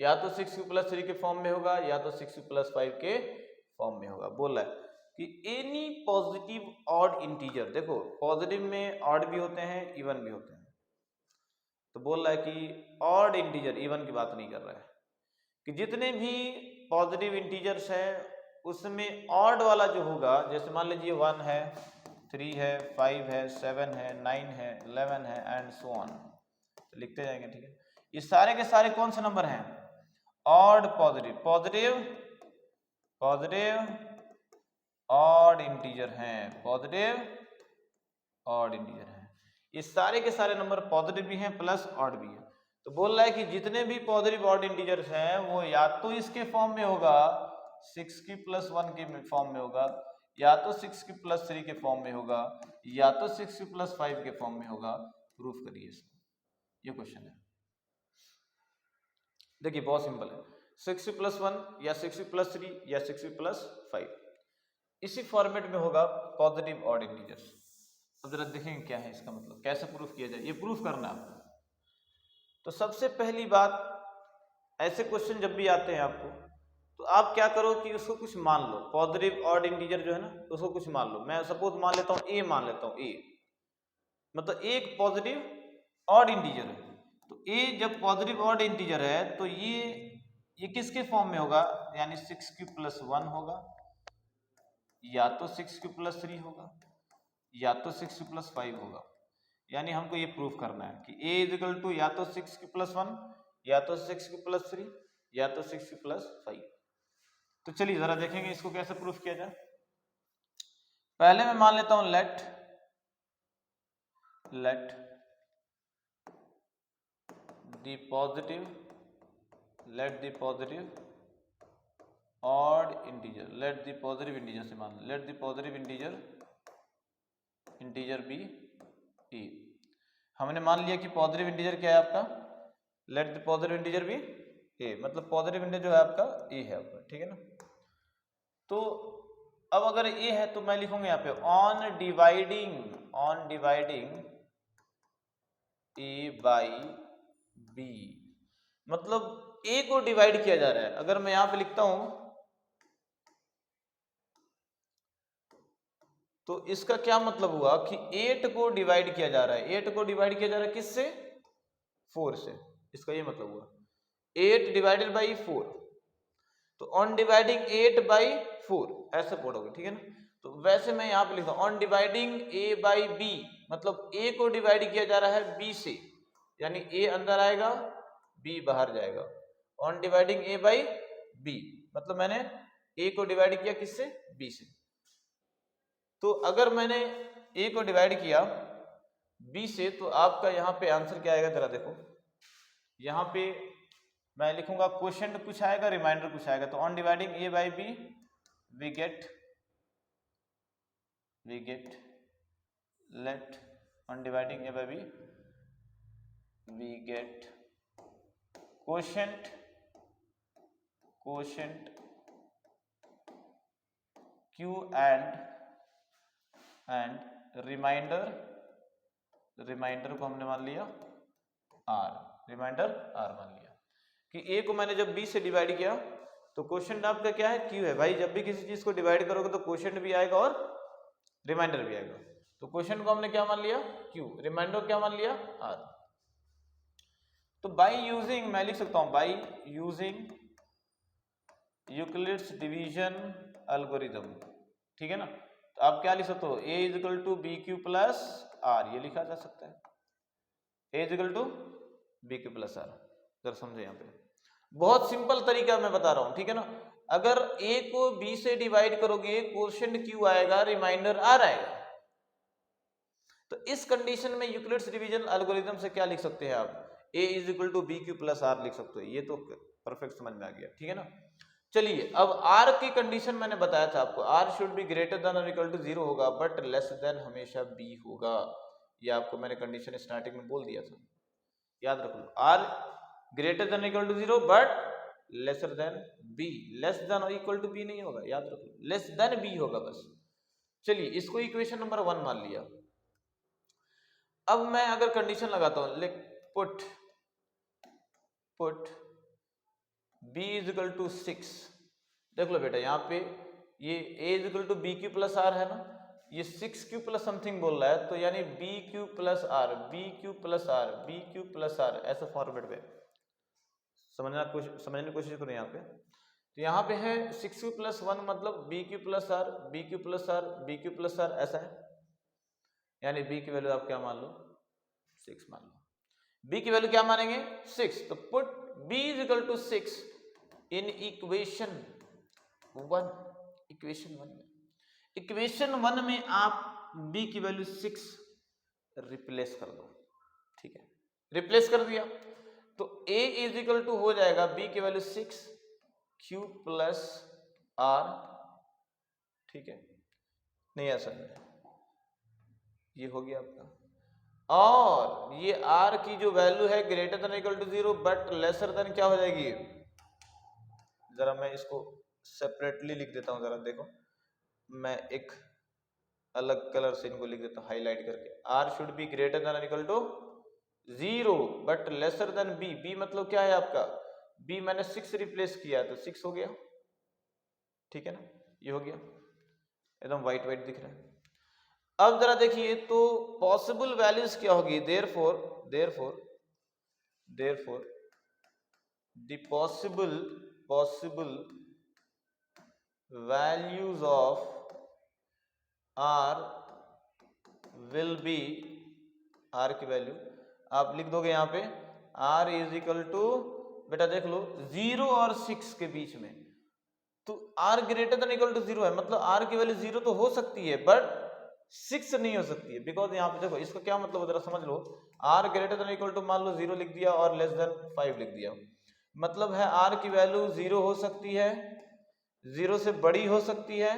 Speaker 1: या तो 6q+3 के फॉर्म में होगा, या तो 6q+5 के फॉर्म में होगा। बोल रहा है कि एनी पॉजिटिव ऑड इंटीजर, देखो पॉजिटिव में ऑड भी होते हैं इवन भी होते हैं, तो बोल रहा है कि ऑड इंटीजर, इवन की बात नहीं कर रहा है, कि जितने भी पॉजिटिव इंटीजर्स हैं उसमें ऑड वाला जो होगा, जैसे मान लीजिए 1 है, 3 है, 5 है, 7 है, 9 है, 11 है एंड सो ऑन, तो लिखते जाएंगे, ठीक है। ये सारे के सारे कौन से नंबर हैं? Odd positive, positive positive odd integer हैं, पॉजिटिव ऑड इंटीजर हैं, ये सारे के सारे नंबर पॉजिटिव भी हैं प्लस ऑड भी है। तो बोल रहा है कि जितने भी पॉजिटिव ऑड इंटीजर्स हैं वो या तो इसके फॉर्म में होगा 6q+1 के फॉर्म में होगा, या तो 6q+3 के फॉर्म में होगा, या तो 6q+5 के फॉर्म में होगा। प्रूफ करिए इसको, ये क्वेश्चन है। देखिए बहुत सिंपल है, 6q+1 या 6q+3 या 6q+5 इसी फॉर्मेट में होगा पॉजिटिव ऑड इंटीजर्स। अब जरा देखेंगे क्या है इसका मतलब, कैसे प्रूफ किया जाए, ये प्रूफ करना है आपको। तो सबसे पहली बात, ऐसे क्वेश्चन जब भी आते हैं आपको तो आप क्या करो कि उसको कुछ मान लो, पॉजिटिव ऑड इंटीजर जो है ना उसको कुछ मान लो। मैं सपोज मान लेता हूँ ए, मान लेता हूँ ए, मतलब एक पॉजिटिव ऑड इंटीजर है, तो ए जब पॉजिटिव ऑड इंटीजर है तो ये किसके फॉर्म में होगा, यानी 6q+1 होगा, या तो 6q+3 होगा, या तो 6q+5 होगा। यानी हमको ये प्रूफ करना है कि a इज इक्वल टू या तो 6q+1, या तो 6q+3, या तो 6q+5। तो चलिए जरा देखेंगे इसको कैसे प्रूफ किया जाए। पहले मैं मान लेता हूं let the positive odd integer, let the positive integer से मान, let the positive integer be a. हमने मान लिया कि पॉजिटिव इंटीजर क्या है आपका, let the positive integer be a, मतलब पॉजिटिव इंटीजर जो है आपका ए है आपका, ठीक है ना। तो अब अगर ए है तो मैं लिखूंगा यहाँ पे on dividing a by b, मतलब ए को डिवाइड किया जा रहा है। अगर मैं यहां पे लिखता हूं तो इसका क्या मतलब हुआ कि 8 को डिवाइड किया जा रहा है, 8 को डिवाइड किया जा रहा है किससे, 4 से, इसका ये मतलब हुआ 8 डिवाइडेड बाई 4, तो ऑन डिवाइडिंग 8 बाई 4 ऐसे पढ़ोगे, ठीक है ना। तो वैसे मैं यहाँ पे लिखता हूँ on dividing a by b, मतलब ए को डिवाइड किया जा रहा है बी से, यानी ए अंदर आएगा बी बाहर जाएगा। On dividing a by b मतलब मैंने ए को डिवाइड किया किससे, बी से। तो अगर मैंने ए को डिवाइड किया बी से तो आपका यहाँ पे आंसर क्या आएगा, जरा देखो यहाँ पे मैं लिखूंगा क्वोशिएंट कुछ आएगा, रिमाइंडर कुछ आएगा। तो on dividing a by b we get let on dividing a by b we get quotient q and remainder को हमने मान लिया आर, रिमाइंडर आर मान लिया कि ए को मैंने जब बी से डिवाइड किया तो क्वोशिएंट आपका क्या है, क्यू है भाई। जब भी किसी चीज को डिवाइड करोगे तो क्वोशिएंट भी आएगा और रिमाइंडर भी आएगा। तो क्वोशिएंट को हमने क्या मान लिया, क्यू, रिमाइंडर क्या मान लिया, आर। तो बाई यूजिंग, मैं लिख सकता हूं by using Euclid's division algorithm, ठीक है ना। तो आप क्या लिख सकते हो, a is equal to B Q plus r, ये लिखा जा सकता है, a is equal to B Q plus r. जरा समझे यहाँ पे, बहुत सिंपल तरीका मैं बता रहा हूं, ठीक है ना। अगर ए को बी से डिवाइड करोगे क्वोशिएंट क्यू आएगा, रिमाइंडर आर आएगा। तो इस कंडीशन में यूक्लिड्स डिवीजन एल्गोरिथम से क्या लिख सकते हैं आप, a is equal to B Q plus r लिख सकते हो। ये तो परफेक्ट समझ में आ गया, ठीक है ना। चलिए अब r की कंडीशन मैंने बताया था आपको, r should be greater then और इक्वल टू 0 होगा, बट लेस देन हमेशा b होगा। ये आपको मैंने कंडीशन स्टार्टिंग में बोल दिया था, याद रख लो। r greater than equal to 0 but lesser than b, less than और इक्वल टू b नहीं होगा, याद रख लो, लेस देन b होगा बस। चलिए इसको इक्वेशन नंबर 1 मान लिया। अब मैं अगर कंडीशन लगाता हूं, लिख put b is equal to 6। देख लो बेटा यहाँ पे ये a is equal to B Q plus r है ना, ये 6 क्यू प्लस समथिंग बोल रहा है, तो यानी b Q plus r, b Q plus r, b Q plus r, ऐसा फॉर्मेट में समझने की कोशिश करो यहाँ पे। तो यहाँ पे है 6 क्यू प्लस 1 मतलब b Q plus r, b Q plus r, b Q plus r, ऐसा है। यानी b की वैल्यू आप क्या मान लो, 6 मान लो। b की वैल्यू क्या मानेंगे, 6। तो put b is equal to 6 in equation 1, equation 1 में, इक्वेशन 1 में आप b की वैल्यू 6 रिप्लेस कर दो, ठीक है। रिप्लेस कर दिया तो a इज इक्वल टू हो जाएगा b की वैल्यू 6 q प्लस r, ठीक है। नहीं ऐसा नहीं, ये हो गया आपका। और ये r की जो वैल्यू है greater than equal to 0 but lesser than क्या हो जाएगी, जरा मैं इसको सेपरेटली लिख देता हूं, जरा देखो, मैं एक अलग कलर से इनको लिख देता हूं हाईलाइट करके। r should be greater than equal to 0 but lesser than b, b मतलब क्या है आपका, b मैंने 6 रिप्लेस किया तो 6 हो गया, ठीक है ना। ये हो गया, एकदम व्हाइट व्हाइट दिख रहा है। अब जरा देखिए तो पॉसिबल वैल्यूज क्या होगी, therefore the possible values of r will be, r की वैल्यू आप लिख दोगे यहाँ पे r इज इक्वल टू, बेटा देख लो 0 और 6 के बीच में, तो r greater than equal to 0 है, मतलब r की वैल्यू 0 तो हो सकती है बट 6 नहीं हो सकती है, बिकॉज यहाँ पे देखो इसका क्या मतलब जरा समझ लो, r greater than equal to मान लो 0 लिख दिया और लेस देन 5 लिख दिया, मतलब है r की वैल्यू 0 हो सकती है, 0 से बड़ी हो सकती है,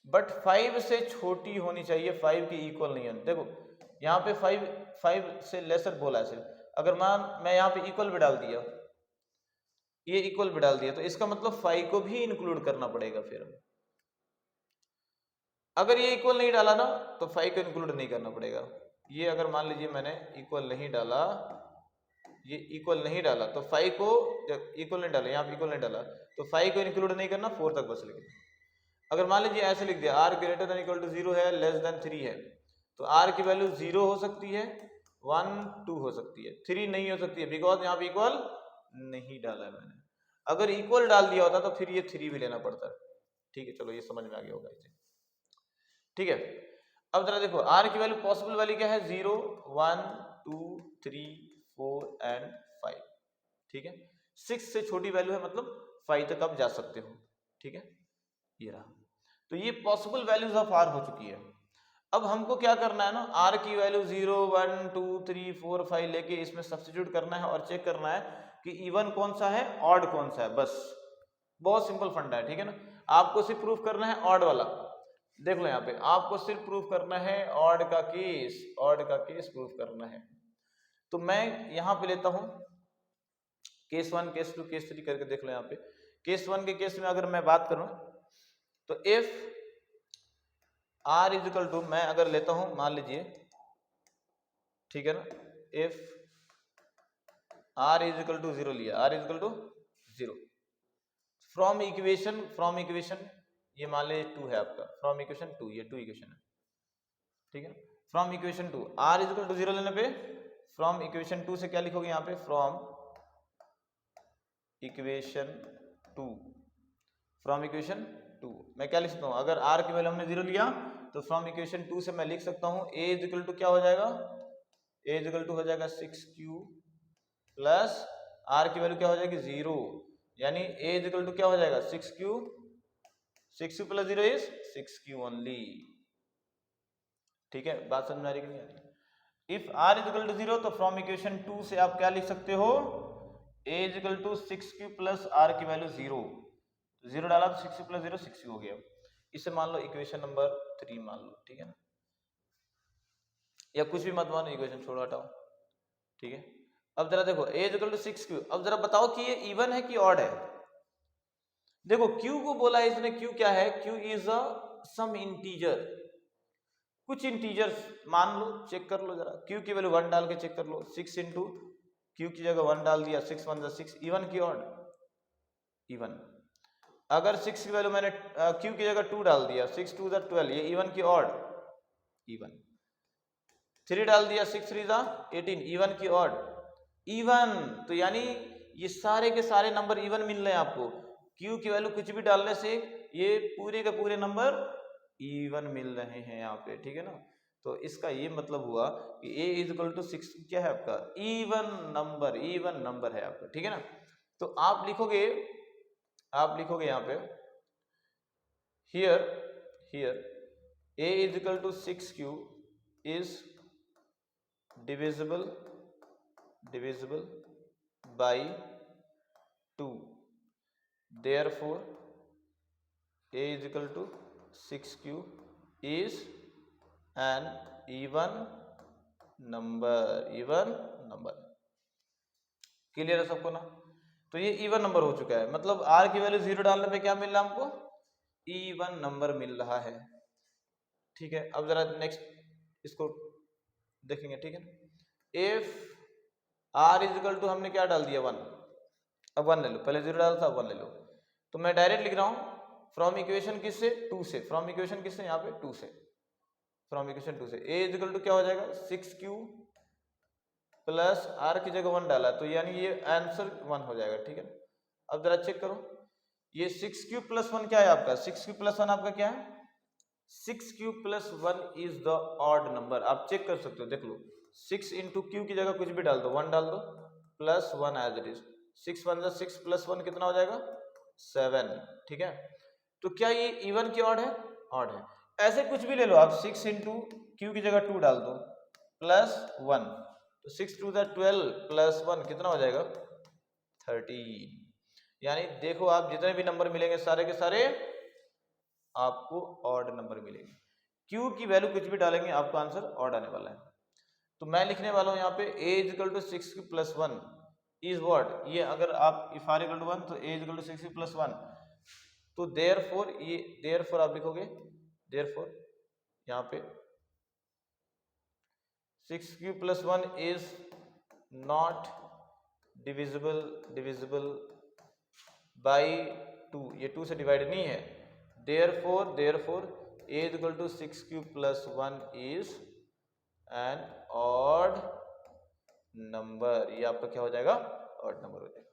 Speaker 1: बट 5 से छोटी होनी चाहिए, 5 की इक्वल नहीं है। देखो यहाँ पे 5 से लेसर बोला है सिर्फ, अगर मैं यहाँ पे इक्वल भी डाल दिया, ये इक्वल भी डाल दिया, तो इसका मतलब 5 को भी इंक्लूड करना पड़ेगा। फिर अगर ये इक्वल नहीं डाला ना तो 5 को इंक्लूड नहीं करना पड़ेगा। ये अगर मान लीजिए मैंने इक्वल नहीं डाला, ये इक्वल नहीं डाला तो 5 को, इक्वल नहीं डाला, यहाँ पे इक्वल नहीं डाला तो 5 को इंक्लूड नहीं करना, 4 तक बस लिखना। अगर मान लीजिए ऐसे लिख दिया r greater than equal to 0 है, लेस देन 3 है, तो r की वैल्यू 0 हो सकती है, 1 2 हो सकती है, 3 नहीं हो सकती है, बिकॉज यहाँ पे इक्वल नहीं डाला है मैंने। अगर इक्वल डाल दिया होता तो फिर ये 3 भी लेना पड़ता है, ठीक है। चलो ये समझ में आ गया होगा इसे, ठीक है। अब जरा देखो r की वैल्यू, पॉसिबल वैल्यू क्या है, 0 1 2 3 4 एंड 5, ठीक है। 6 से छोटी वैल्यू है, मतलब 5 तक आप जा सकते हो, ठीक है। ये रहा, तो ये पॉसिबल वैल्यूज ऑफ r हो चुकी है। अब हमको क्या करना है ना, r की वैल्यू 0 1 2 3 4 5 लेके इसमें सब्स्टिट्यूट करना है और चेक करना है कि इवन कौन सा है, ऑड कौन सा है, बस बहुत सिंपल फंडा है, ठीक है ना। आपको सिर्फ प्रूफ करना है ऑड वाला, देख लो यहाँ पे आपको सिर्फ प्रूफ करना है ऑड का केस प्रूफ करना है। तो मैं यहाँ पे लेता हूँ केस 1 केस 2 केस 3 करके देख लो। यहाँ पे केस 1 के केस में अगर मैं बात करूं तो if r is equal to, मैं अगर लेता हूं मान लीजिए, ठीक है ना, if r is equal to 0 लिया, r is equal to 0। From equation ये मान लीजिए 2 है आपका, फ्रॉम इक्वेशन 2, ये 2 इक्वेशन है, ठीक है। From equation 2 r is equal to 0 लेने पे फ्रॉम इक्वेशन 2 से क्या लिखोगे यहाँ पे, फ्रॉम इक्वेशन 2, फ्रॉम इक्वेशन 2 मैं क्या लिख सकता हूँ, अगर r की वैल्यू हमने 0 लिया तो फ्रॉम इक्वेशन 2 से मैं लिख सकता हूँ a इज इक्वल टू क्या हो जाएगा, a इज इक्वल टू हो जाएगा 6q प्लस r की वैल्यू क्या हो जाएगी 0, यानी a इज इक्वल टू क्या हो जाएगा 6q plus 0 is 6q only, ठीक है। बात समझ में आ रही कि नहीं आ रही। If r is equal to 0 तो फ्रॉम इक्वेशन 2 से आप क्या लिख सकते हो, a is equal to 6q plus r की वैल्यू 0, 0 डाला तो 6q प्लस 0 6q हो गया। इसे मान लो इक्वेशन नंबर 3 मान लो, ठीक है ना, या कुछ भी मत मानो, इक्वेशन छोड़ो हटाओ, ठीक है। अब जरा देखो a is equal to 6q, अब जरा बताओ कि ये इवन है कि ऑड है। देखो q को बोला है इसने, q क्या है, q is a some integer, कुछ इंटीजर्स मान लो, चेक कर लो जरा, q की वैल्यू 1 डाल के चेक कर लो, 6 इंटू q की जगह 1 डाल दिया, 6 1 6, इवन की ऑड, इवन। अगर 6 की वैल्यू मैंने q की जगह 2 डाल दिया, 6 2 12, ये इवन की ऑड, इवन। 3 डाल दिया, 6 3 18, इवन की ऑड, इवन। तो यानी ये सारे के सारे नंबर इवन मिल रहे हैं आपको, q की वैल्यू कुछ भी डालने से ये पूरे के पूरे नंबर इवन मिल रहे हैं यहाँ पे, ठीक है ना। तो इसका ये मतलब हुआ कि a इज इक्वल टू 6 क्या है आपका, इवन नंबर है आपका, ठीक है ना। तो आप लिखोगे यहाँ पे here a is equal to 6q is divisible by 2, therefore a is equal to 6q is an even number, clear है सबको ना। तो ये इवन नंबर हो चुका है, मतलब r की वैल्यू 0 डालने पे क्या मिल रहा है हमको, इवन नंबर मिल रहा है, ठीक है। अब जरा नेक्स्ट इसको देखेंगे, ठीक है। If r is equal to हमने क्या डाल दिया 1, अब 1 ले लो, पहले 0 डाला था, अब 1 ले लो, तो मैं डायरेक्ट लिख रहा हूं फ्रॉम इक्वेशन किससे, 2 से, फ्रॉम इक्वेशन किससे, यहाँ पे 2 से, फ्रॉम इक्वेशन 2 से a इज इक्वल टू क्या हो जाएगा 6q प्लस r की जगह 1 डाला, तो यानी ये आंसर 1 हो जाएगा, ठीक है। अब जरा चेक करो, ये 6q प्लस 1 क्या है आपका, 6q प्लस 1 आपका क्या है, 6q plus 1 is the odd number, आप चेक कर सकते हो, देख लो, 6 इंटू q की जगह कुछ भी डाल दो, 1 डाल दो, plus 1 as it is, 6 1 6 plus 1 कितना हो जाएगा 7, ठीक है। तो क्या ये इवन की ऑड है, ऑड है। ऐसे कुछ भी ले लो आप, 6 इंटू q की जगह 2 डाल दो, प्लस 1, तो 6 2 12 प्लस 1 कितना हो जाएगा 13, यानी देखो आप जितने भी नंबर मिलेंगे सारे के सारे आपको ऑड नंबर मिलेंगे, q की वैल्यू कुछ भी डालेंगे आपको आंसर ऑड आने वाला है। तो मैं लिखने वाला हूं यहाँ पे a is equal to 6q plus 1 is what, ये अगर आप इफ r इक्वल टू 1 तो a is equal to 6q plus 1, तो देयरफॉर आप लिखोगे, देयरफॉर यहाँ पे 6q plus 1 is not divisible by 2, ये 2 से डिवाइड नहीं है, therefore a is equal to 6q plus 1 is an odd number, ये आपका क्या हो जाएगा ऑड नंबर हो जाएगा,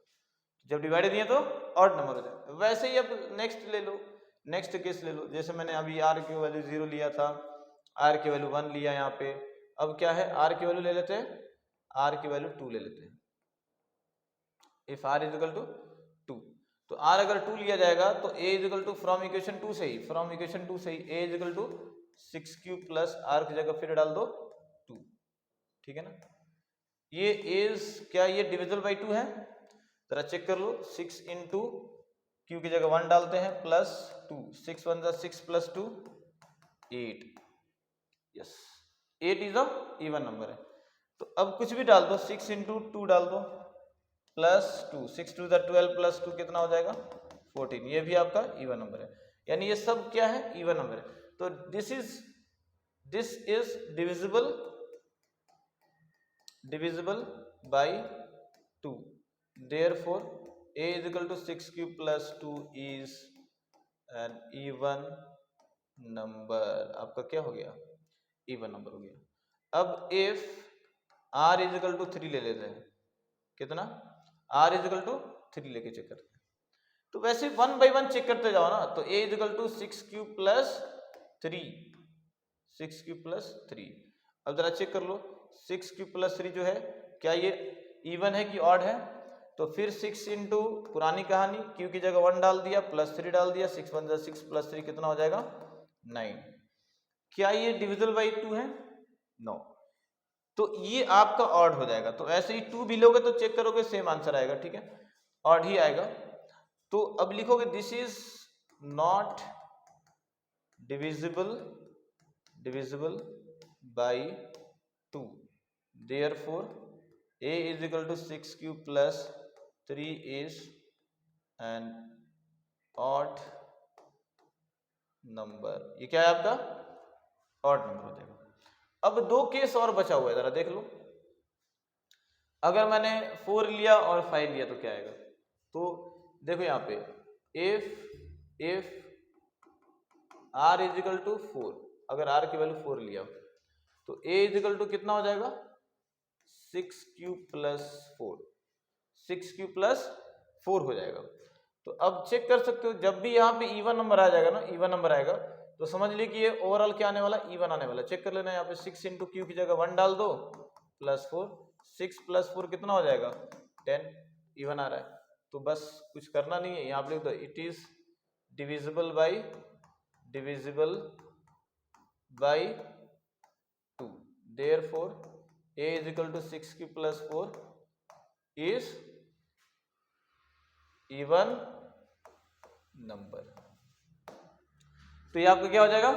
Speaker 1: जब डिवाइड दिए तो ऑड नंबर हो जाएगा। वैसे ही अब नेक्स्ट ले लो, नेक्स्ट केस ले लो, जैसे मैंने अभी r की वैल्यू 0 लिया था, r की वैल्यू 1 लिया यहाँ पे, अब क्या है r की वैल्यू ले लेते हैं, r की वैल्यू 2 ले लेते हैं, if r is equal to 2, तो r अगर 2 लिया जाएगा तो a is equal to from equation 2 से ही a is equal to 6q plus r की जगह फिर डाल दो 2, ठीक है ना। ये इज क्या, ये डिविजिबल बाई 2 है, जरा चेक कर लो, 6 इंटू q की जगह 1 डालते हैं, plus 2, 6 1 6 plus 2 8, yes 8 is a even number है। तो अब कुछ भी डाल दो, 6 इंटू 2 डाल दो, प्लस 2, 6 2 12 प्लस 2 कितना हो जाएगा 14, ये भी आपका इवन नंबर है, यानी ये सब क्या है इवन नंबर है। तो this is divisible by 2, therefore a is equal to 6 q plus 2 is an even number. आपका क्या हो गया? इवन नंबर हो गया। अब if r is equal to 3 ले लेते हैं, कितना? r इज इक्वल टू 3 लेके चेक करते हैं। तो वैसे 1 बाई 1 चेक करते जाओ ना, तो a is equal to 6 q plus 3, 6 q plus 3। अब जरा चेक कर लो, 6 क्यूब प्लस 3 जो है, क्या ये इवन है कि ऑड है? तो फिर 6 इंटू पुरानी कहानी, क्यू की जगह 1 डाल दिया, प्लस 3 डाल दिया, 6 1 जा 6 प्लस 3 कितना हो जाएगा? 9। क्या ये डिविजिबल बाई 2 है? नो। तो ये आपका ऑड हो जाएगा। तो ऐसे ही 2 भी लोगे तो चेक करोगे सेम आंसर आएगा, ठीक है, ऑड ही आएगा। तो अब लिखोगे this is not divisible by 2, therefore a is equal to 6 q plus 3 is an odd number. ये क्या है आपका? ऑड नंबर हो जाएगा। अब 2 केस और बचा हुआ है, जरा देख लो। अगर मैंने 4 लिया और 5 लिया तो क्या आएगा? तो देखो यहाँ पे if r is equal to 4, अगर r की वैल्यू 4 लिया तो a इज इक्वल टू कितना हो जाएगा? 6 क्यूब प्लस 4, 6 क्यूब प्लस 4 हो जाएगा। तो अब चेक कर सकते हो, जब भी यहाँ पे इवन नंबर आ जाएगा ना, इवन नंबर आएगा तो समझ लीजिए कि ये ओवरऑल क्या आने वाला? इवन आने वाला। चेक कर लेना, यहाँ पे 6 इंटू क्यू की जगह 1 डाल दो, प्लस 4, 6 प्लस 4 कितना हो जाएगा? 10, इवन आ रहा है। तो बस कुछ करना नहीं है, यहाँ पे लिख दो it is divisible by 2, therefore a is equal to 6 q plus 4 is even number. तो ये आपका क्या हो जाएगा?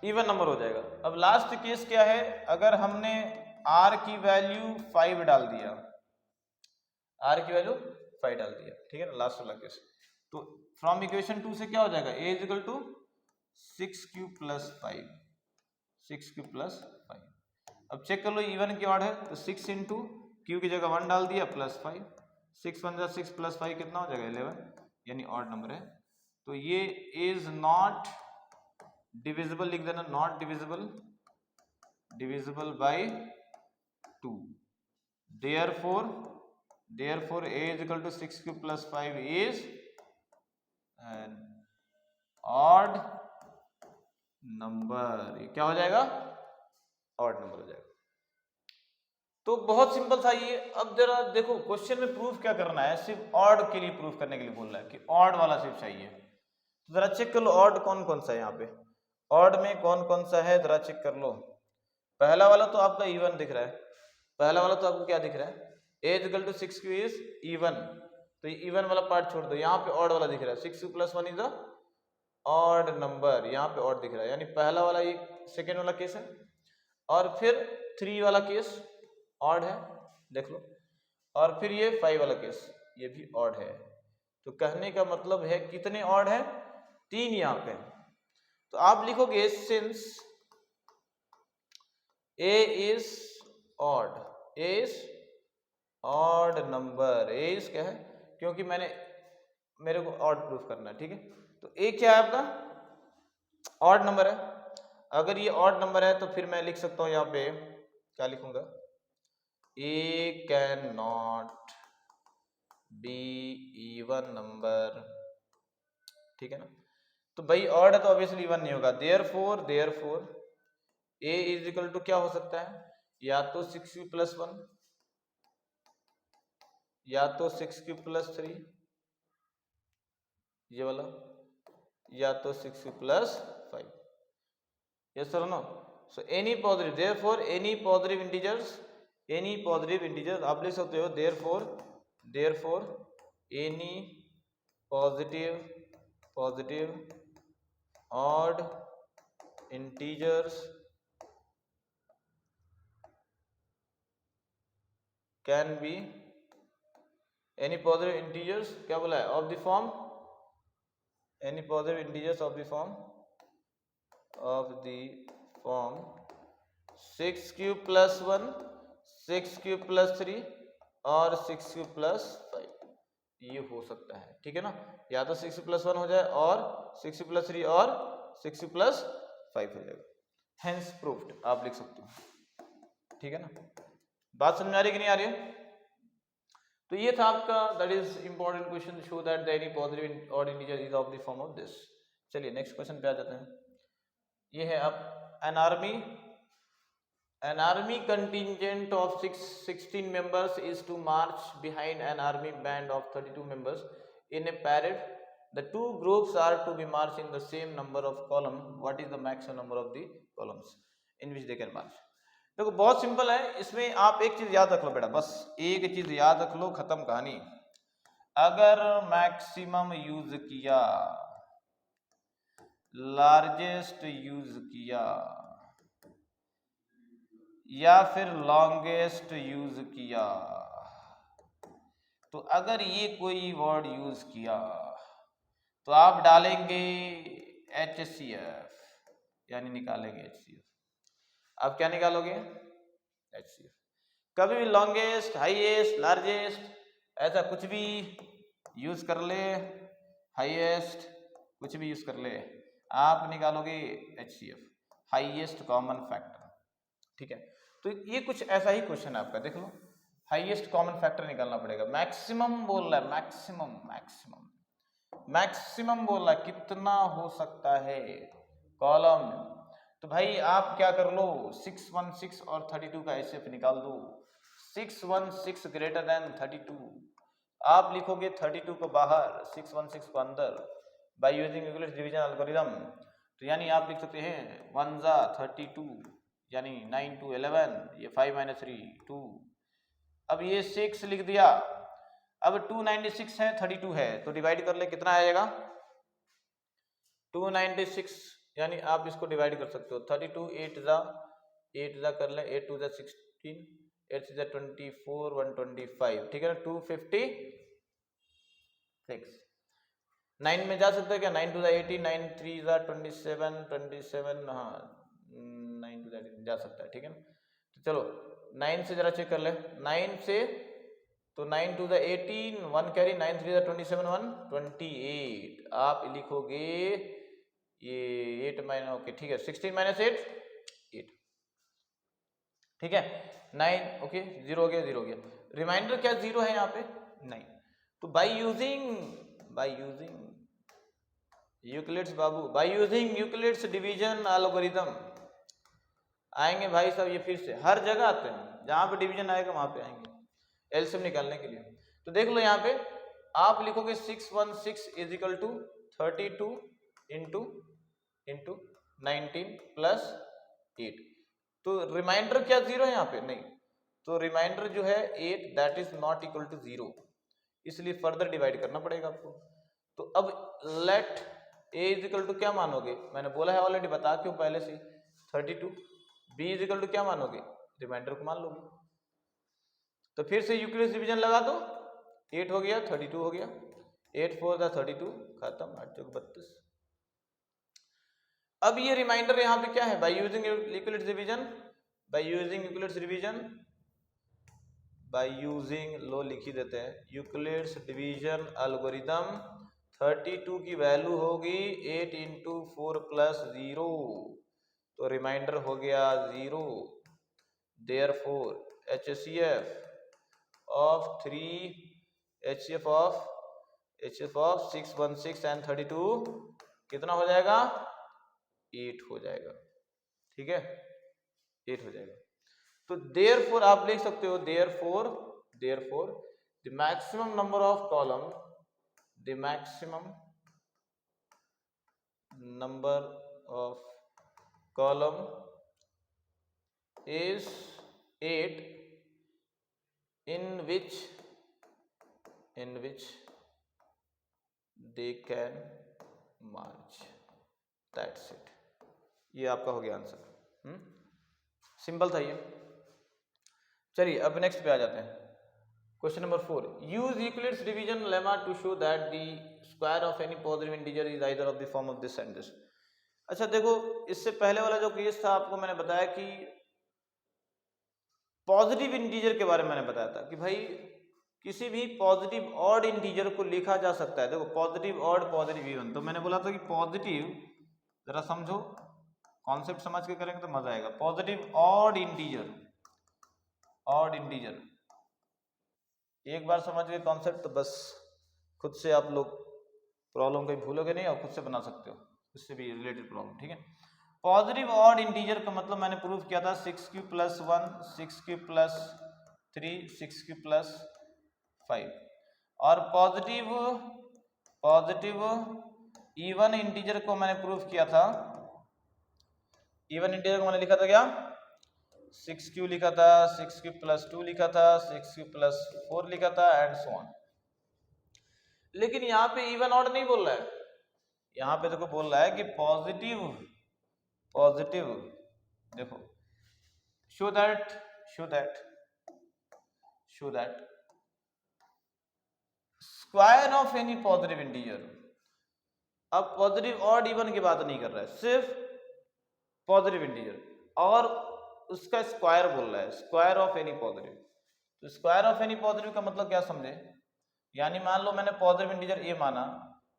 Speaker 1: इवन नंबर हो जाएगा। अब लास्ट केस क्या है? अगर हमने r की वैल्यू 5 डाल दिया, r की वैल्यू 5 डाल दिया, ठीक है ना, लास्ट वाला केस। तो फ्रॉम इक्वेशन 2 से क्या हो जाएगा? a is equal to 6 q plus 5, 6 q plus 5। अब चेक कर लो इवन की ऑड है, तो 6 इंटू क्यू की जगह 1 डाल दिया, प्लस 5, 6 1 जा 6 प्लस 5 कितना हो जाएगा? 11, यानी ऑड नंबर है। तो ये इज नॉट डिविजिबल, लिख देना, not divisible by 2, therefore a is equal to 6 q plus 5 is an odd number. ये क्या हो जाएगा? ऑड नंबर हो जाएगा। तो बहुत सिंपल था ये। अब जरा देखो क्वेश्चन में प्रूफ क्या करना है, सिर्फ ऑड के लिए प्रूफ करने के लिए बोल रहा है कि ऑड वाला सिर्फ चाहिए। तो जरा चेक कर लो ऑड कौन कौन सा है यहाँ पे, ऑड में कौन कौन सा है, जरा चेक कर लो। पहला वाला तो आपका इवन दिख रहा है, पहला वाला तो आपको क्या दिख रहा है? a is equal to 6 q is even, तो ये इवन वाला पार्ट छोड़ दो, यहाँ पे ऑड वाला दिख रहा है, 6 plus 1 is the odd number, यहाँ पे ऑड दिख रहा है, यानी पहला वाला ये सेकेंड वाला केस है। और फिर 3 वाला केस ऑड है, देख लो। और फिर ये 5 वाला केस, ये भी ऑड है। तो कहने का मतलब है कितने ऑड है? 3 यहाँ पे। तो आप लिखोगे since a is odd, a is odd number, a is क्या है? क्योंकि मेरे को ऑड प्रूफ करना है, ठीक है। तो a क्या है आपका? ऑड नंबर है। अगर ये ऑड नंबर है तो फिर मैं लिख सकता हूं यहाँ पे, क्या लिखूंगा? a can not be even number, ठीक है ना। तो भाई ऑड है तो ऑब्वियसली इवन नहीं होगा, therefore a is equal to क्या हो सकता है? या तो 6 क्यूब प्लस 1, या तो 6 क्यूब प्लस 3, ये वाला, या तो 6 क्यूब प्लस 5। यस और no? So any positive, therefore any positive integers आप लिख सकते हो, therefore any positive odd integers can be, any positive integers क्या बोला है? Of the form, any positive integers of the form 6 q plus 1, 6 q plus 3 और 6 क्यूब प्लस 5। ये हो सकता है, ठीक है ना, या तो 6 + 1 हो जाए और 6 + 3 और 6 + 5 हो जाएगा, हेंस प्रूव्ड आप लिख सकते हो, ठीक है ना। बात समझ आ रही कि नहीं आ रही है? तो ये था आपका, that is important question, show that the any positive odd integer is of the form of this. चलिए नेक्स्ट क्वेश्चन पे आ जाते हैं। ये है अब an army contingent of 16 members is to march behind an army band of 32 members in a parade. The two groups are to be marched in the same number of columns. What is the maximum number of the columns in which they can march? देखो बहुत सिंपल है, इसमें आप एक चीज याद रख लो बेटा, बस एक चीज याद रख लो, खत्म कहानी। अगर मैक्सिमम यूज किया, लार्जेस्ट यूज किया या फिर लॉन्गेस्ट यूज किया, तो अगर ये कोई वर्ड यूज किया तो आप डालेंगे HCF, यानी निकालेंगे HCF। आप क्या निकालोगे? HCF। कभी भी लॉन्गेस्ट, हाईएस्ट, लार्जेस्ट ऐसा कुछ भी यूज कर ले, हाईएस्ट कुछ भी यूज कर ले, आप निकालोगे HCF, हाईएस्ट कॉमन फैक्टर, ठीक है। तो ये कुछ ऐसा ही क्वेश्चन है आपका, देख लो, हाईएस्ट कॉमन फैक्टर निकालना पड़ेगा। मैक्सिमम बोल रहा है, मैक्सिमम मैक्सिमम मैक्सिमम बोल रहा है, कितना हो सकता है कॉलम। तो भाई आप क्या कर लो, 616 और 32 का HCF निकाल दो। 616 ग्रेटर देन 32, आप लिखोगे 32 को बाहर, 616 को अंदर, bye using Euclid's division algorithm. तो यानी आप लिख सकते हैं 1 × 32, यानी 9 × 11, ये 5 - 3 2। अब ये 6 लिख दिया, अब 296 है, 32 है, तो डिवाइड कर ले, कितना आएगा 296, यानी आप इसको डिवाइड कर सकते हो 32, 8 जा कर ले, 8 × 2 = 16, 8 × 6 = 24, 125, ठीक है ना, 256। 9 में जा सकते हैं क्या, 9 × 2 = 18, 9 × 3 = 27, 27, हाँ 9 × 2 = 18 जा सकता है, ठीक है ना। तो चलो 9 से जरा चेक कर ले, 9 से तो 9 × 2 = 18, 1 कैरी, 9 × 3 = 27, 128, आप लिखोगे ये 8 - ओके ठीक है, 16 - 8 8, ठीक है, 9 ओके, 0 हो गया, 0 हो गया। रिमाइंडर क्या 0 है यहाँ पे? नहीं। तो बाय यूजिंग यूक्लिड्स बाबू, bye using Euclid's division algorithm आएंगे भाई साहब, ये फिर से हर जगह आते हैं, जहां पे डिवीजन आएगा वहां पे आएंगे एलसीएम निकालने के लिए। तो देख लो यहाँ पे आप लिखोगे 616 = 32 इंटू 19 + 8। तो रिमाइंडर क्या 0 है यहाँ पे? नहीं। तो रिमाइंडर जो है 8, that is not equal to 0, इसलिए फर्दर डिवाइड करना पड़ेगा आपको। तो अब लेट a = क्या मानोगे, मैंने बोला है ऑलरेडी, बता क्यों पहले से 32। b = क्या मानोगे, रिमाइंडर को मान लोगे। तो फिर से यूक्लिड्स डिवीजन लगा दो, 8 हो गया, 32 हो गया, 8 × 4 = 32, खत्म, 8 × 4 = 32। अब ये रिमाइंडर यहाँ पे क्या है, by using Euclid's division, by using लो लिख ही देते हैं, यूक्लिड्स डिवीजन एल्गोरिथम, 32 की वैल्यू होगी 8 × 4 + 0, तो रिमाइंडर हो गया 0। देयरफॉर HCF of 616 and 32 कितना हो जाएगा, 8 हो जाएगा, ठीक है, 8 हो जाएगा। तो देयरफॉर आप लिख सकते हो, therefore the maximum number of column, the maximum number of column is 8 in which they can march, that's it। ये आपका हो गया आंसर, सिंपल था ये। चलिए अब नेक्स्ट पे आ जाते हैं, question number 4, use Euclid's division lemma to show that the square of any positive integer is either of the form of this and this. अच्छा देखो, इससे पहले वाला जो केस था आपको मैंने बताया कि पॉजिटिव इंटीजर के बारे में मैंने बताया था कि भाई किसी भी पॉजिटिव ऑड इंटीजर को लिखा जा सकता है। देखो पॉजिटिव ऑड पॉजिटिव इवन, तो मैंने बोला था कि पॉजिटिव, जरा समझो कॉन्सेप्ट समझ के करेंगे तो मजा आएगा। Positive odd integer, odd integer एक बार समझ गए कॉन्सेप्ट तो बस खुद से आप लोग प्रॉब्लम कहीं भूलोगे नहीं और खुद से बना सकते हो, उससे भी रिलेटेड प्रॉब्लम, ठीक है। पॉजिटिव ऑड इंटीजर का मतलब मैंने प्रूफ किया था 6 q plus 1, 6 q plus 3, 6 q plus 5। और पॉजिटिव इवन इंटीजर को मैंने प्रूफ किया था, इवन इंटीजर को मैंने लिखा था क्या, 6 क्यू लिखा था, 6 क्यू प्लस 2 लिखा था, 6 क्यू प्लस 4 लिखा था एंड सो ऑन। लेकिन यहाँ पे इवन ऑड नहीं बोल रहा है, यहाँ पे देखो बोल रहा है कि पॉजिटिव देखो show that square of any positive integer. अब पॉजिटिव ऑड इवन की बात नहीं कर रहा है, सिर्फ पॉजिटिव इंटीजर और उसका स्क्वायर बोल रहा है, स्क्वायर ऑफ एनी पॉजिटिव। तो स्क्वायर ऑफ एनी पॉजिटिव का मतलब क्या समझे, यानी मान लो मैंने पॉजिटिव इंटीजर ए माना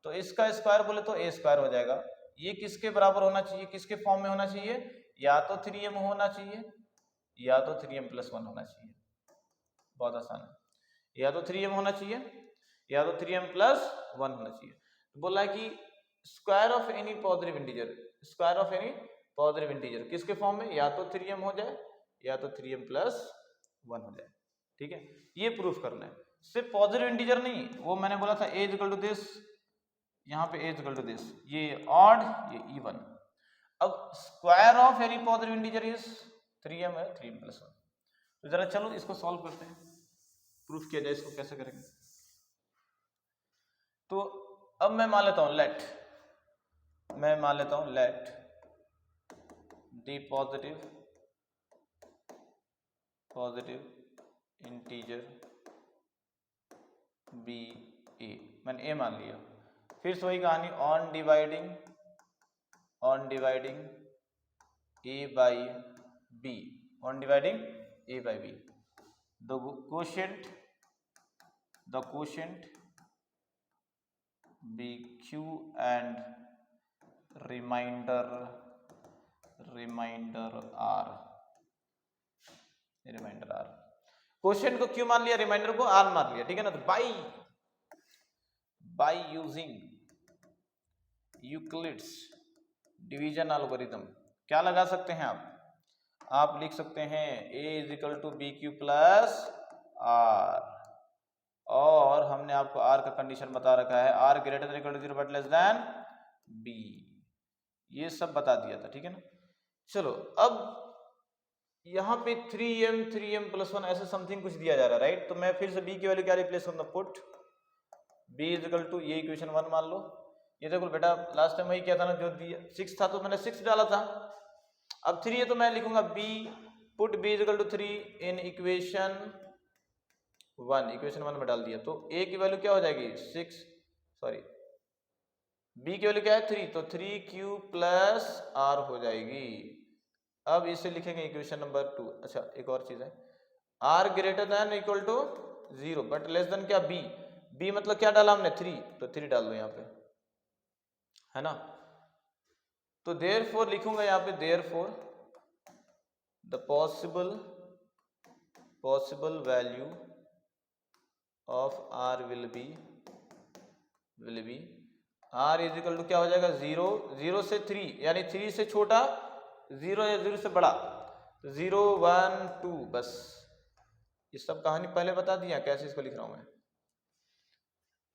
Speaker 1: तो इसका स्क्वायर बोले तो ए स्क्वायर हो जाएगा। ये किसके बराबर होना चाहिए, किसके फॉर्म में होना चाहिए, या तो 3m होना चाहिए या तो 3m प्लस 1 होना चाहिए। बहुत आसान है, या तो 3m होना चाहिए या तो 3m प्लस 1 होना चाहिए। तो बोला है कि square of any positive integer, square of any positive integer किसके फॉर्म में, या तो 3m हो जाए या तो 3m प्लस 1 हो जाए, ठीक है। ये प्रूफ करना है, सिर्फ पॉजिटिव इंटीजर नहीं, वो मैंने बोला था ए इक्वल टू दिस, यहाँ पे ए इक्वल टू दिस, ये ऑड ये इवन। अब square of any positive integer is 3m है, 3m प्लस 1। तो जरा चलो इसको सॉल्व करते हैं, प्रूफ किया जाए इसको कैसे करेंगे। तो अब मैं मान लेता हूं let the positive integer be a, मैंने ए मान लिया। फिर से वही कहानी, on dividing a by b, on dividing a by b, the quotient be q and remainder r. Quotient को क्यू मान लिया, रिमाइंडर को आर मान लिया, ठीक है ना। तो by using Euclid's division algorithm क्या लगा सकते हैं आप लिख सकते हैं a is equal to B Q plus are, और हमने आपको r का कंडीशन बता रखा है r greater than equal to 0 but less than b, ये सब बता दिया था, ठीक है ना। चलो अब यहाँ पे 3m प्लस 1 ऐसे समथिंग कुछ दिया जा रहा है, राइट। तो मैं फिर से b की वैल्यू क्या रिप्लेस करूंगा, put b is equal to, ये इक्वेशन 1 मान लो। ये देखो बेटा लास्ट टाइम वही किया था ना, जो दिया 6 था तो मैंने 6 डाला था। अब 3 है तो मैं लिखूंगा b, put b is equal to 3 in equation 1 में डाल दिया। तो a की वैल्यू क्या हो जाएगी 6, सॉरी b की वैल्यू क्या है 3, तो 3q प्लस r हो जाएगी। अब इसे लिखेंगे इक्वेशन नंबर 2। अच्छा एक और चीज है, r greater than equal to 0 but less than क्या b मतलब क्या डाला हमने 3, तो 3 डाल दो यहाँ पे, है ना। तो देयरफॉर लिखूंगा यहाँ पे, therefore the possible value of r will be r is equal to क्या हो जाएगा 0 से 3, यानी 3 से छोटा 0 या 0 से बड़ा, 0 1 2, बस ये सब कहानी पहले बता दिया कैसे इसको लिख रहा हूं मैं।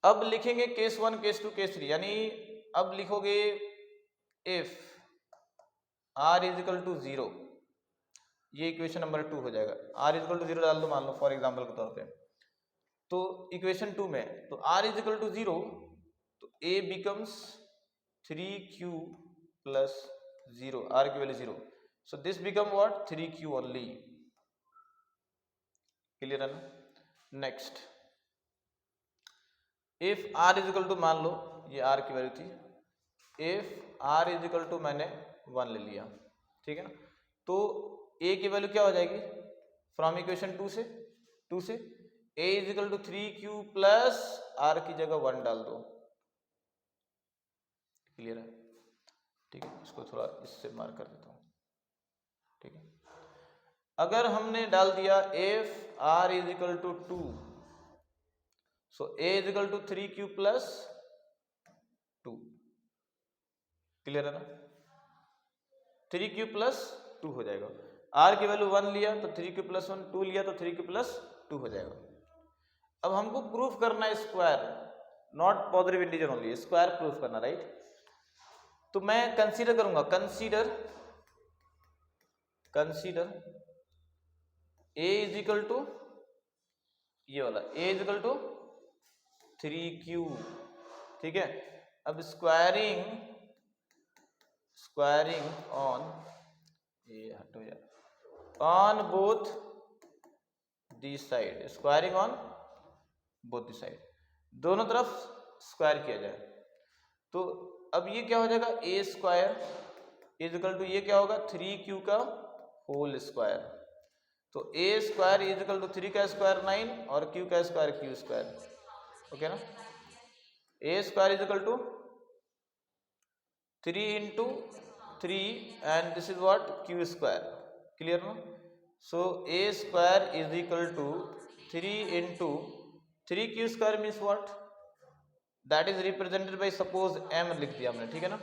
Speaker 1: अब लिखेंगे केस 1 केस 2 केस 3, यानी अब लिखोगे if r is equal to 0, ये इक्वेशन नंबर 2 हो जाएगा। r इज इक्वल टू 0 डाल दो मान लो फॉर एग्जांपल के तौर पे, तो इक्वेशन 2 में तो r इज इक्वल टू 0, तो a becomes 3q plus 0, r की value 0, so this become what 3q only. Clear है ना। Next if r is equal to, मान लो ये r की वैल्यू थी, इफ r इज इक्वल टू मैंने 1 ले लिया, ठीक है ना। तो a की वैल्यू क्या हो जाएगी फ्रॉम इक्वेशन 2 से a is equal to 3q plus r की जगह 1 डाल दो। क्लियर है? ठीक है, इसको थोड़ा इससे मार्क कर देता हूँ। ठीक है, अगर हमने डाल दिया if r is equal to 2, so a is equal to 3q plus 2। Clear है ना? 3q प्लस 2 हो जाएगा। r की वैल्यू 1 लिया तो 3q प्लस 1, 2 लिया तो 3q प्लस 2 हो जाएगा। अब हमको प्रूफ करना है square, not positive integer only, square proof करना, राइट? तो मैं कंसीडर करूंगा, consider a is equal to ये वाला, a is equal to 3q। ठीक है, अब स्क्वायरिंग ऑन, ये हटो यार, on both the side, squaring on both the side, दोनों तरफ स्क्वायर किया जाए। तो अब ये क्या हो जाएगा, ए स्क्वायर इज इक्वल टू ये क्या होगा 3q का होल स्क्वायर। तो ए स्क्वायर इज इक्वल टू 3 का स्क्वायर 9 और q का स्क्वायर q स्क्वायर। ओके ना? A square is equal to 3 into 3 and this is what q square. Clear ना? So a square is equal to 3 into 3q square means what, that is represented by suppose m लिख दिया हमने। ठीक है ना?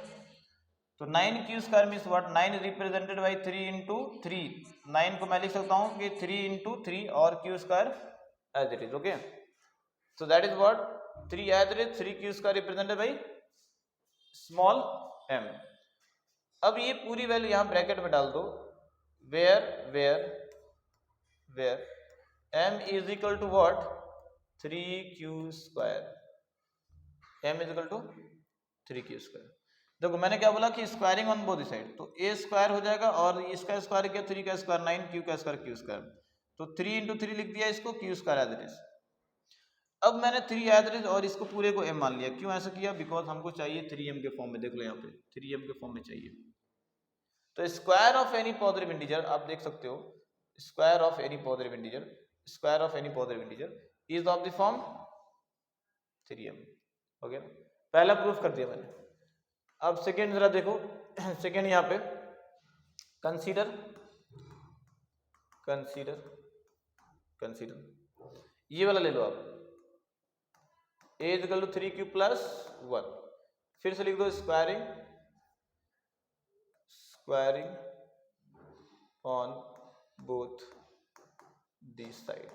Speaker 1: तो 9q square means what, 9 represented by 3 into 3। 9 को मैं लिख सकता हूँ कि 3 इंटू 3 और q square as it is. Okay, so that is what 3 as it is, 3q square represented by small m। अब ये पूरी वैल्यू यहाँ ब्रैकेट में डाल दो, where m is equal to what 3q square, m is equal to 3q square. देखो मैंने क्या बोला कि स्क्वायरिंग ऑन बोथ साइड, तो a स्क्वायर हो जाएगा और इसका स्क्वायर क्या 3 का स्क्वायर 9, q का स्क्वायर q स्क्वायर, तो 3 इंटू 3 लिख दिया इसको, q square as it is. अब मैंने 3 एज इट इज और इसको पूरे को m मान लिया। क्यों ऐसा किया? बिकॉज हमको चाहिए 3m के फॉर्म में। देख लो यहाँ पे 3m के फॉर्म में चाहिए। तो square of any positive integer, आप देख सकते हो, square of any positive integer is of the form 3m। Okay, पहला प्रूफ कर दिया मैंने। अब सेकेंड जरा देखो, सेकेंड यहाँ पे कंसीडर ये वाला ले लो आप, a is equal to 3q plus 1। फिर से लिख दो squaring on both this side,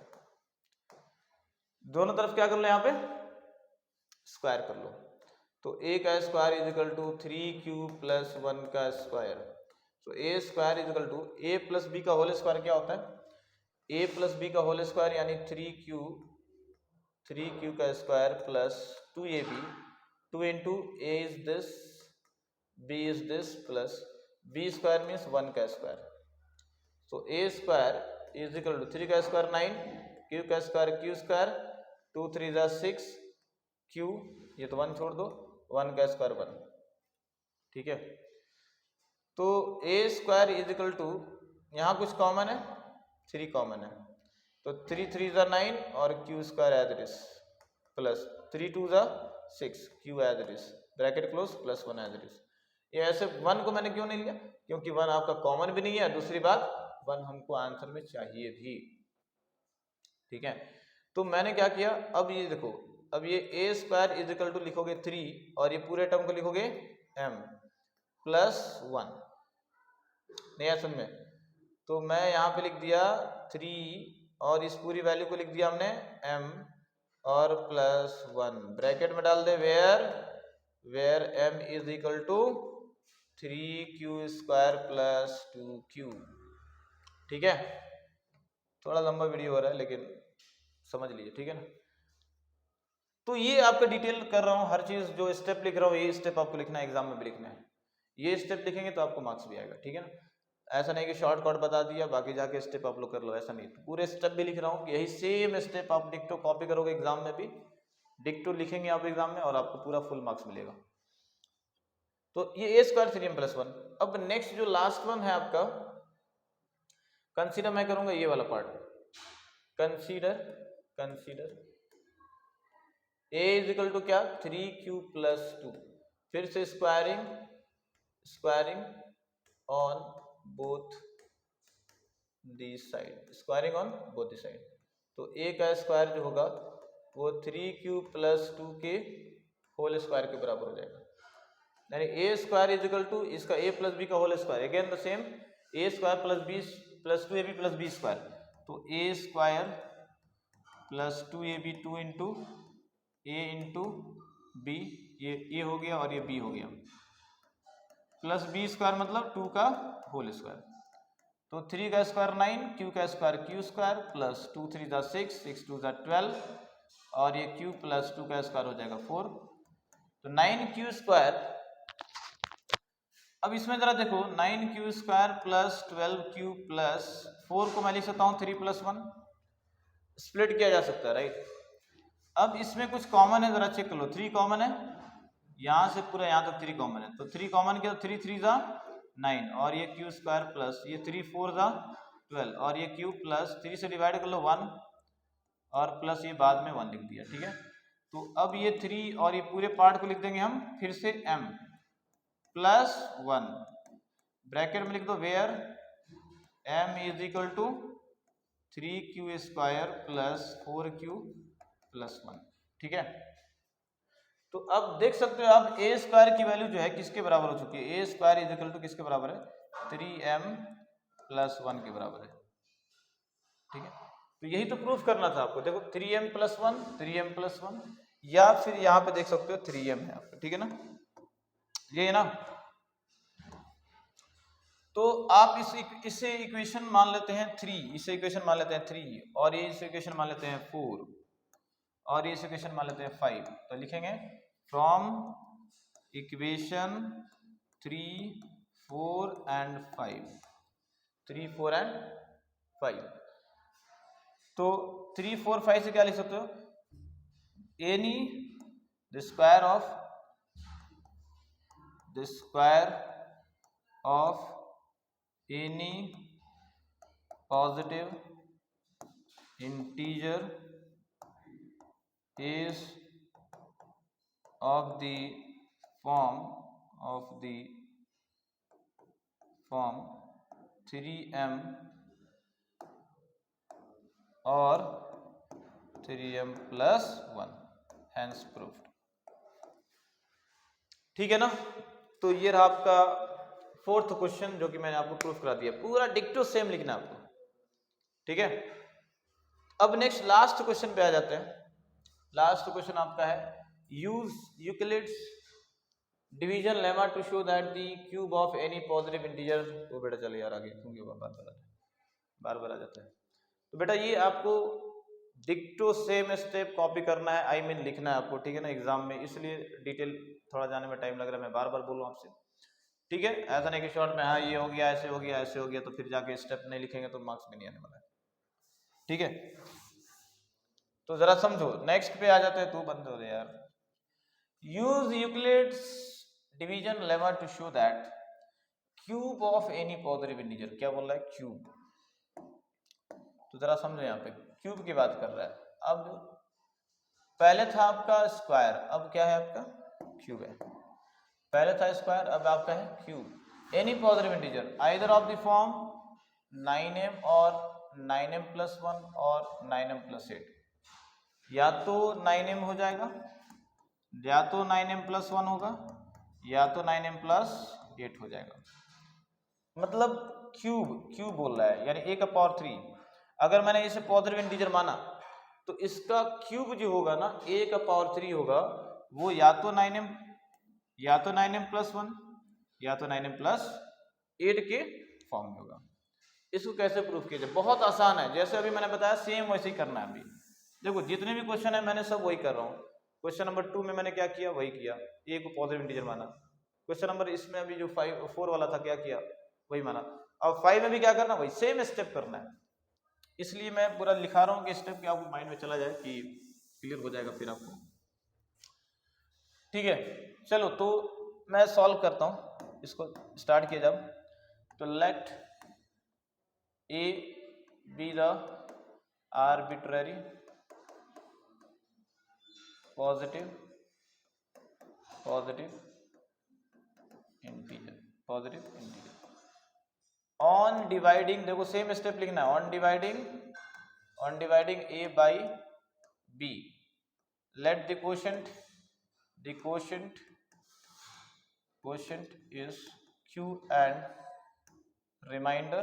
Speaker 1: दोनों तरफ क्या कर लो, यहाँ पे स्क्वायर कर लो। तो a का square is equal to 3q plus 1 का स्क्वायर। तो a square is equal to a plus b का होल स्क्वायर क्या होता है, a प्लस b का होल स्क्वायर यानी 3q का square plus 2ab, 2 into a is this, b is this, plus b square means 1 का स्क्वायर। तो a square is equal to 3 का स्क्वायर 9, q का स्क्वायर q स्क्वायर, 2 3 जा 6, q ये तो 1 छोड़ दो, 1 का स्क्वायर 1। ठीक है, तो a square is equal to, यहाँ कुछ कॉमन है, 3 कॉमन है, तो 3 3 जा 9 और q square as it is, plus 3 2 जा 6, q as it is, bracket close, plus 1 as it is. ये ऐसे 1 को मैंने क्यों नहीं लिया, क्योंकि 1 आपका कॉमन भी नहीं है, दूसरी बात 1 हमको आंसर में चाहिए भी। ठीक है, तो मैंने क्या किया, अब ये देखो, अब ये a square is equal to लिखोगे 3 और ये पूरे टर्म को लिखोगे m प्लस 1, नया सुन में, तो मैं यहाँ पे लिख दिया 3 और इस पूरी वैल्यू को लिख दिया हमने m और प्लस 1, ब्रैकेट में डाल दे where m is equal to 3q square plus 2q। ठीक है, थोड़ा लंबा वीडियो हो रहा है लेकिन समझ लीजिए। ठीक है ना? तो ये आपका डिटेल कर रहा हूँ, हर चीज जो स्टेप लिख रहा हूँ ये स्टेप आपको लिखना है, एग्जाम में भी लिखना है। ये स्टेप लिखेंगे तो आपको मार्क्स भी आएगा। ठीक है ना? ऐसा नहीं कि शॉर्टकट बता दिया बाकी जाके स्टेप आप लोग कर लो, ऐसा नहीं, तो पूरे स्टेप भी लिख रहा हूँ, यही सेम स्टेप आप डिक्टो कॉपी करोगे एग्जाम में भी, डिक्टो लिखेंगे आप एग्जाम में और आपको पूरा फुल मार्क्स मिलेगा। तो ये a स्क्वायर 3m प्लस 1। अब नेक्स्ट जो लास्ट वन है आपका, कंसीडर मैं करूंगा ये वाला part, consider consider a is equal to क्या 3q प्लस 2, फिर से squaring on both the side, squaring on both the side. तो a का स्क्वायर जो होगा वो 3q प्लस 2 के होल स्क्वायर के बराबर हो जाएगा, यानी a square is equal to इसका a प्लस बी का whole square, again the same a square plus b plus 2ab plus b square. तो a square plus 2ab 2 into a into b, ये a हो गया और ये b हो गया, प्लस बी स्क्वायर मतलब 2 का होल स्क्वायर। तो 3 का स्क्वायर 9, q का स्क्वायर q स्क्वायर प्लस 2 3 दा 6, 6 2 दा 12 और ये q प्लस 2 का स्क्वायर हो जाएगा 4। तो 9q स्क्वायर, अब इसमें जरा देखो 9q square plus 12q plus 4 को मैं लिख सकता हूँ 3 प्लस 1, स्प्लिट किया जा सकता है राइट। अब इसमें कुछ कॉमन है, जरा चेक कर लो, 3 कॉमन है, यहाँ से पूरा यहाँ तक 3 कॉमन है, तो 3 कॉमन किया, 3 3 जा 9 और ये q स्क्वायर प्लस ये 3 4 जा 12 और ये q प्लस 3 से डिवाइड कर लो 1 और प्लस ये बाद में 1 लिख दिया, ठीक है। तो अब ये 3 और ये पूरे पार्ट को लिख देंगे हम फिर से m प्लस 1, ब्रैकेट में लिख दो where m is equal to 3q square plus 4q plus 1, ठीक है। तो अब देख सकते हो आप a स्क्वायर की वैल्यू जो है किसके बराबर हो चुकी है, a square is equal to किसके बराबर है 3m प्लस 1 के बराबर है, ठीक है। तो यही तो प्रूफ करना था आपको, देखो 3m प्लस 1 3m प्लस 1, या फिर यहाँ पे देख सकते हो 3m है आपका, ठीक है ना, ये है ना। तो आप इसे इक्वेशन मान लेते हैं 3, इसे इक्वेशन मान लेते हैं 3 और ये इसे इक्वेशन मान लेते हैं 4 और ये इक्वेशन मान लेते हैं 5। तो लिखेंगे फ्रॉम इक्वेशन 3 4 एंड 5, 3 4 एंड 5। तो 3 4 5 से क्या लिख सकते हो, any the square of any positive integer is of the form 3m or 3m plus 1, hence proved, ठीक है ना। तो ये रहा आपका 4th क्वेश्चन जो कि मैंने आपको प्रूफ करा दिया, पूरा डिक्टो सेम लिखना आपको, ठीक है। अब नेक्स्ट लास्ट क्वेश्चन पे आ जाते हैं। लास्ट क्वेश्चन आपका है use Euclid's division lemma to show that the cube of any positive integer. तो बेटा चलो यार आगे, क्योंकि बार बार आ जाता है। तो बेटा ये आपको डिक्टो सेम स्टेप कॉपी करना है, आई मीन लिखना है आपको, ठीक है ना, एग्जाम में, इसलिए डिटेल थोड़ा जाने में टाइम लग रहा है, मैं बार बार बोलूँ आपसे, ठीक है। ऐसा नहीं कि शॉर्ट में हाँ ये हो गया ऐसे हो गया ऐसे हो गया, तो फिर जाके स्टेप नहीं लिखेंगे तो मार्क्स भी नहीं आने वाला है, ठीक है। तो जरा समझो, नेक्स्ट पे आ जाते हैं, तू बंद हो यार। Use Euclid's division lemma to show that cube of any positive integer, क्या बोल रहा है क्यूब। तो जरा समझो, यहाँ पे क्यूब की बात कर रहा है। अब पहले था आपका स्क्वायर, अब क्या है आपका क्यूब है, पहले था स्क्वायर अब आपका है cube. Any positive integer either of the form 9m और 9m प्लस 1 और 9m प्लस 8, या तो 9m हो जाएगा, या तो 9m प्लस 1 होगा, या तो 9m प्लस 8 हो जाएगा। मतलब क्यूब बोल रहा है, यानी a का पावर 3। अगर मैंने इसे पॉजिटिव इंटीजर माना तो इसका क्यूब जो होगा ना a का पावर 3 होगा, वो या तो 9m प्लस 1 या तो 9m प्लस 8 के फॉर्म में होगा। इसको कैसे प्रूफ किया जाए, बहुत आसान है, जैसे अभी मैंने बताया सेम वैसे ही करना है। अभी देखो जितने भी क्वेश्चन है मैंने सब वही कर रहा हूँ। क्वेश्चन नंबर 2 में मैंने क्या किया, वही किया, a को पॉजिटिव इंटीजर माना। क्वेश्चन नंबर इसमें अभी जो 4 वाला था क्या किया, वही माना। अब 5 में भी क्या करना, वही सेम स्टेप करना है। इसलिए मैं पूरा लिखा रहा हूँ कि स्टेप क्या आपको माइंड में चला जाए, कि क्लियर हो जाएगा फिर आपको, ठीक है। चलो तो मैं सॉल्व करता हूँ इसको, स्टार्ट किया जब, तो let a be the arbitrary positive integer, positive integer. On dividing, देखो सेम स्टेप लिखना है, on dividing a by b, let the quotient is q and remainder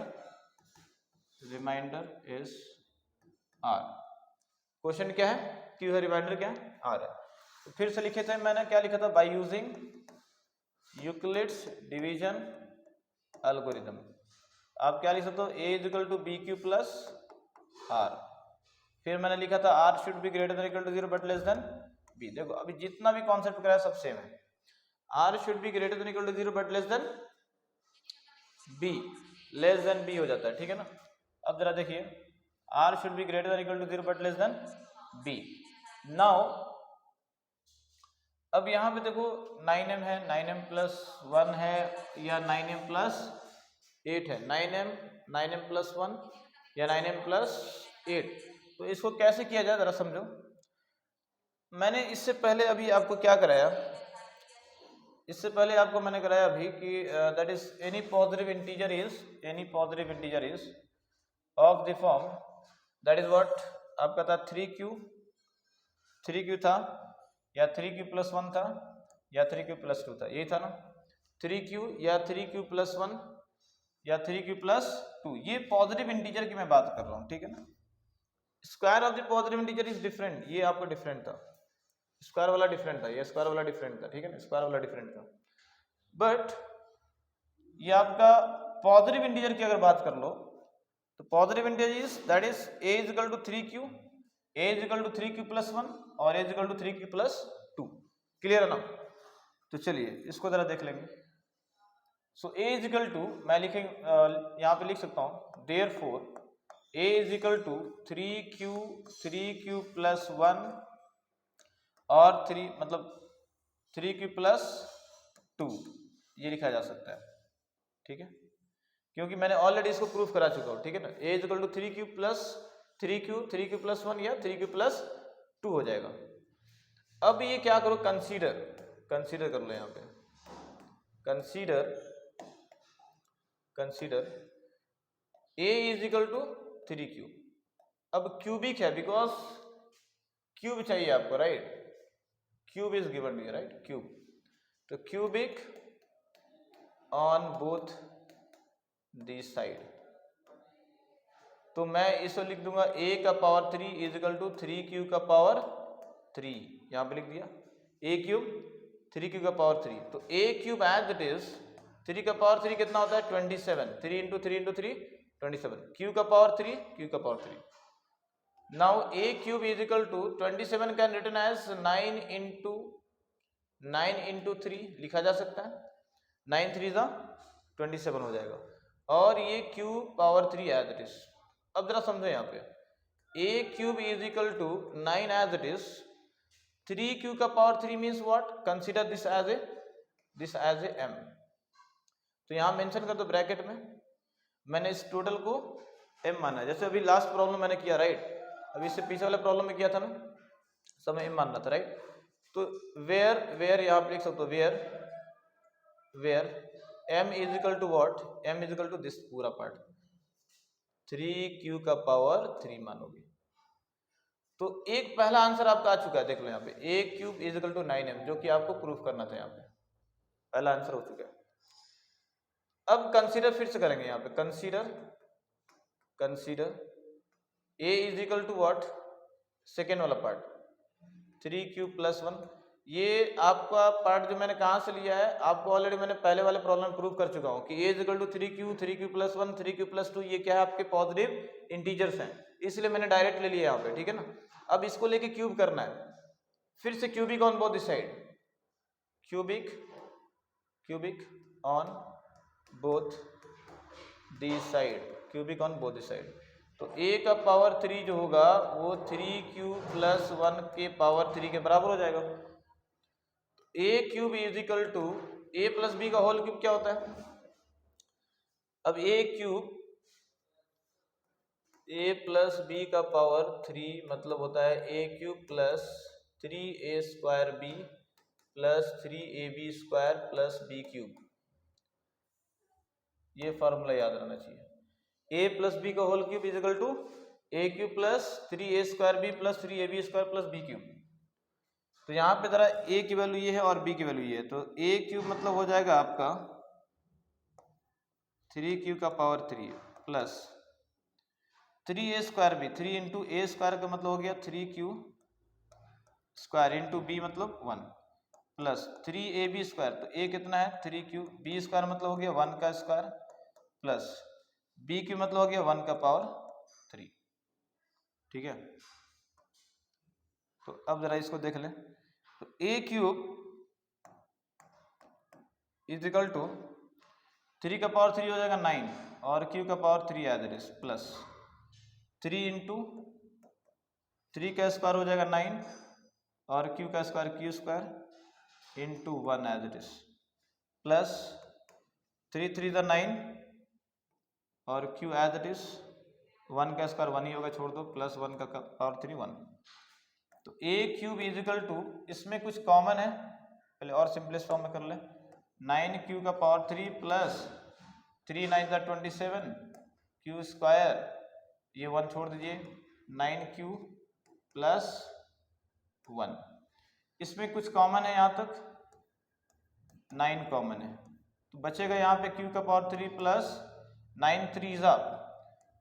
Speaker 1: is r। Question क्या है, q है, रिमाइंडर क्या है, r है। तो फिर से लिखे थे मैंने, क्या लिखा था, by using Euclid's division algorithm. आप क्या लिख सकते हो, a is equal to B Q plus r. फिर मैंने लिखा था r should be greater than equal to 0 but less than b। देखो अभी जितना भी कॉन्सेप्ट कराया सब सेम है, r should be greater than equal to 0 but less than b, less than b हो जाता है, ठीक है ना। अब जरा देखिए, r should be greater than equal to 0 but less than b। Now अब यहाँ पे देखो 9m है, 9m प्लस 1 है, या 9m प्लस 8 है, 9m प्लस 1 या 9m प्लस 8। तो इसको कैसे किया जाए जरा समझो। मैंने इससे पहले अभी आपको क्या कराया, इससे पहले आपको मैंने कराया अभी कि that is any positive integer is of the form, that is what आपका था 3q था, या 3q प्लस 1 था, या 3q प्लस 2 था, यही था ना। 3q या 3q प्लस 1 या 3q प्लस 2, ये पॉजिटिव इंटीजर की मैं बात कर रहा हूँ, ठीक है ना। Square of the positive integer is different, ये आपका डिफरेंट था, स्क्वायर वाला डिफरेंट था, ये स्क्वायर वाला डिफरेंट था, ठीक है ना, स्क्वायर वाला डिफरेंट था। बट ये आपका पॉजिटिव इंटीजर की अगर बात कर लो, तो positive integer is that is a is equal to 3q, a is equal to 3q plus 1 और a is equal to 3q plus 2। Clear है ना। तो चलिए इसको जरा देख लेंगे। So a is equal to, मैं यहाँ पे लिख सकता हूँ, therefore a is equal to 3q plus 1 और 3 मतलब 3q प्लस 2, ये लिखा जा सकता है, ठीक है, क्योंकि मैंने ऑलरेडी इसको प्रूफ करा चुका हूँ, ठीक है ना। a is equal to 3q plus 1 या 3q प्लस 2 हो जाएगा। अब ये क्या करो, कंसीडर कर लो, यहाँ पे consider a is equal to 3q। अब क्यूबिक है, बिकॉज क्यूब चाहिए आपको, right, cube is given to you, right, cube. तो cubic on both the side, तो मैं इसको लिख दूंगा a का power 3 is equal to 3q का पावर 3, यहां पे लिख दिया a क्यूब 3q का पावर 3। तो a cube as it is 3 का पावर 3 कितना होता है 27, 3 इंटू 3 इंटू 3 27, q का power 3। Now a cube is equal to 27 can written as 9 into 3 लिखा जा सकता है, 9 3 जा 27 हो जाएगा, और ये cube power 3 as it is. अब जरा समझो यहाँ पे, a cube is equal to 9 as it is, 3q का power 3 means what, consider this as a m। तो यहाँ मेंशन कर दो ब्रैकेट में, मैंने इस टोटल को m माना है, जैसे अभी लास्ट प्रॉब्लम मैंने किया, राइट, अभी इससे पीछे वाले प्रॉब्लम में किया था ना, सब में m मानना था, राइट। तो वेयर यहाँ पे लिख सकते हो, where m is equal to what, m is equal to this पूरा पार्ट, 3q का पावर 3 मानोगे। तो एक पहला आंसर आपका आ चुका है, देख लो यहाँ पे, a cube is equal to 9m, जो कि आपको प्रूफ करना था, यहाँ पे पहला आंसर हो चुका है। अब कंसीडर फिर से करेंगे, यहाँ पे consider a is equal to what, second वाला पार्ट 3q प्लस 1। ये आपका पार्ट जो मैंने कहाँ से लिया है, आपको ऑलरेडी मैंने पहले वाले प्रॉब्लम में प्रूव कर चुका हूँ कि a is equal to 3q plus 1 3q plus 2, ये क्या है, आपके पॉजिटिव इंटीजर्स हैं, इसलिए मैंने डायरेक्ट ले लिया यहाँ पे, ठीक है ना। अब इसको लेके क्यूब करना है, फिर से cubic on both the side, cubic on both the side, तो a का पावर 3 जो होगा वो 3q प्लस 1 के पावर 3 के बराबर हो जाएगा। a cube is equal to a plus b का होल क्यूब क्या होता है, अब a cube a plus b का पावर 3 मतलब होता है a cube plus 3a² b plus 3ab² plus b³। ये फॉर्मूला याद रहना चाहिए। a प्लस बी का whole cube is equal to a³ plus 3a² b plus 3ab² plus b³। तो यहाँ पे जरा a की वैल्यू ये है और b की वैल्यू ये है, तो a³ मतलब हो जाएगा आपका 3q का power 3 plus 3a² b, 3 into a² का मतलब हो गया 3q² इंटू b मतलब 1 प्लस 3ab², तो a कितना है 3q, b² मतलब हो गया 1 का स्क्वायर प्लस b³ मतलब हो गया 1 का पावर 3। ठीक है, तो अब जरा इसको देख लें, तो a³ इज इक्वल टू 3 का पावर 3 हो जाएगा 9 और q का power 3 as it is plus 3 into 3 का स्क्वायर हो जाएगा 9 और q का square q² into 1 as it is plus 3 3 the 9 और q एज इट इज 1 का स्क्वायर 1 ही होगा, छोड़ दो, प्लस 1 का पावर 3 1। तो a³ इज इक्वल टू, इसमें कुछ कॉमन है, पहले और सिंपलेस्ट फॉर्म में कर ले, 9q का पावर 3 प्लस 3 9 द 27 q², ये 1 छोड़ दीजिए, 9q प्लस 1। इसमें कुछ कॉमन है, यहाँ तक 9 कॉमन है, तो बचेगा यहाँ पे q का पावर 3 प्लस 9 3 ज़ा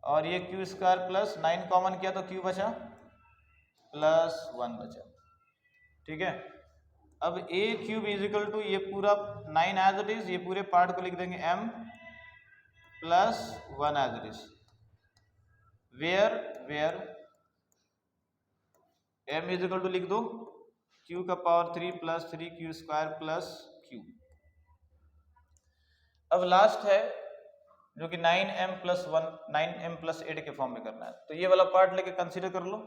Speaker 1: और ये q² प्लस 9 कॉमन किया तो q बचा प्लस 1 बचा। ठीक है, अब a³ इज इक्वल टू ये पूरा 9 एज इट इज, ये पूरे पार्ट को लिख देंगे m plus 1 as it is, where m is equal to लिख दो q का power 3 plus 3q² plus q। अब लास्ट है जो कि 9m प्लस 1 9m प्लस 8 के फॉर्म में करना है, तो ये वाला पार्ट लेके कंसीडर कर लो,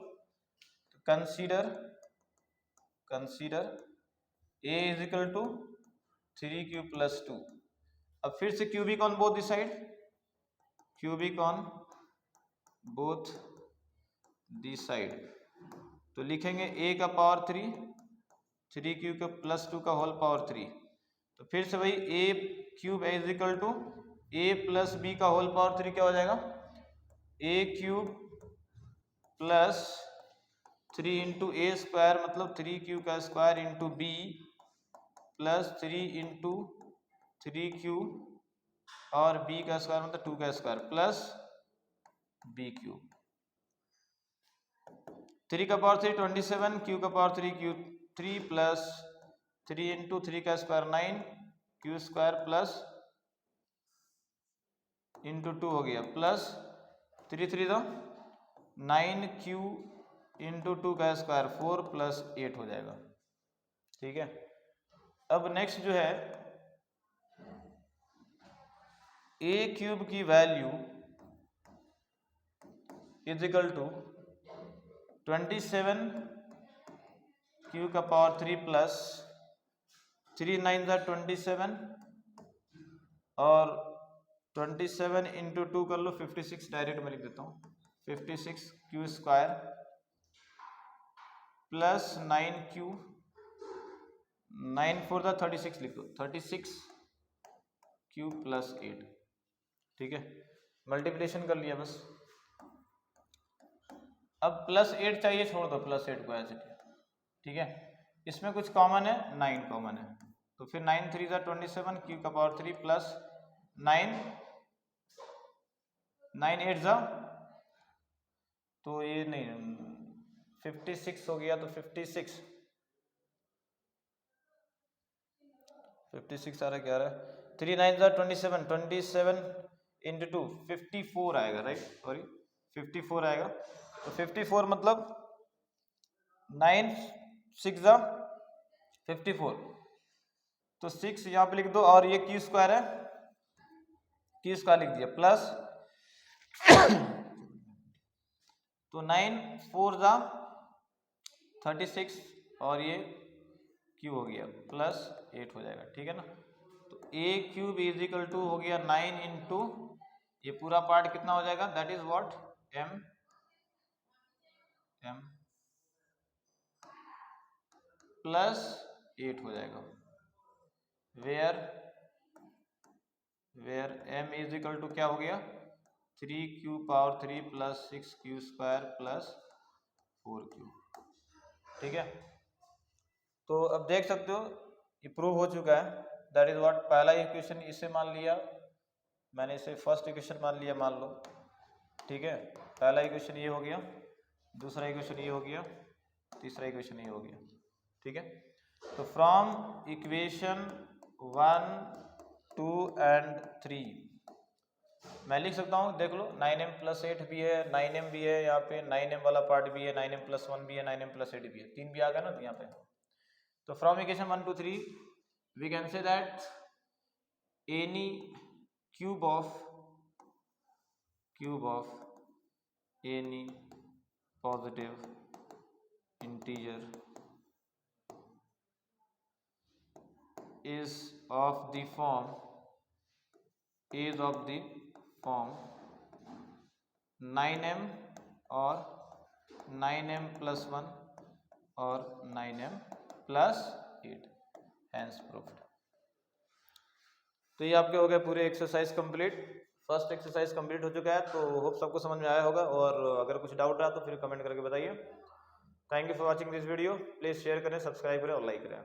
Speaker 1: consider a is equal to 3q plus 2। अब फिर से cubic on both the side, cubic on both the side, तो लिखेंगे a का पावर 3 3q का प्लस 2 का होल पावर 3, तो फिर से वही a³ is equal to a plus b का होल पावर 3 क्या हो जाएगा, a³ प्लस 3 इंटू a² मतलब 3q का square into b plus 3 into 3q और b का स्क्वायर मतलब 2 का स्क्वायर प्लस b³। 3 का पावर 3 27, q का पावर 3 q3 प्लस 3 इंटू 3 का स्क्वायर 9 q² प्लस इंटू 2 हो गया प्लस 3 3 दो 9q इंटू 2 का स्क्वायर 4 प्लस 8 हो जाएगा। ठीक है, अब नेक्स्ट जो है a³ की value is equal to 27 q का पावर 3 प्लस 3 9 द 27 और 27 इंटू 2 कर लो 56, डायरेक्ट में लिख देता हूँ 56 q² प्लस 9q 9 4 द 36 लिख दो 36 q प्लस 8। ठीक है, मल्टीप्लिकेशन कर लिया बस, अब प्लस 8 चाहिए, छोड़ दो प्लस 8 को ऐसे। ठीक है, इसमें कुछ कॉमन है, 9 कॉमन है, तो फिर 9 3 ज़ा 27 q का पावर 3 प्लस 9 9 8 ज़ा, तो ये नहीं 56 हो गया, तो 56 आ रहा है, क्या आ रहा है, 3 9 ज़ा 27 27 इंटू 2 54 आएगा, राइट, सॉरी 54 आएगा, तो 54 मतलब 9 6 ज़ा 54, तो 6 यहाँ पे लिख दो और ये q² है, q² लिख दिया प्लस तो 9 4 ज़ा 36 और ये q हो गया प्लस 8 हो जाएगा। ठीक है ना, तो a³ इज इक्वल टू हो गया 9 इंटू ये पूरा पार्ट कितना हो जाएगा, that is what m plus 8 हो जाएगा, where m is equal to क्या हो गया 3q power 3 plus 6q square plus 4q। ठीक है, तो अब देख सकते हो ये प्रूव हो चुका है। दैट इज व्हाट, पहला इक्वेशन इसे मान लिया मैंने, इसे फर्स्ट इक्वेशन मान लिया, मान लो। ठीक है, पहला इक्वेशन ये हो गया, दूसरा इक्वेशन ये हो गया, तीसरा इक्वेशन ये हो गया। ठीक है, तो फ्रॉम इक्वेशन 1, 2 एंड 3 मैं लिख सकता हूँ, देख लो 9m प्लस 8 भी है, 9m भी है, यहाँ पे 9m वाला पार्ट भी है, 9m प्लस 1 भी है, 9m प्लस 8 भी है, 3 भी आ गया ना यहाँ पे। तो from equation 1 2 3 we can say that any cube of any positive integer is of the form 9m और 9m प्लस 1 और 9m प्लस 8, हैंस प्रूफ्ड। तो ये आपके हो गए पूरे exercise complete, first exercise complete हो चुका है। तो होप सबको समझ में आया होगा, और अगर कुछ डाउट रहा तो फिर कमेंट करके बताइए। Thank you for watching this video, please share करें, सब्सक्राइब करें और लाइक करें।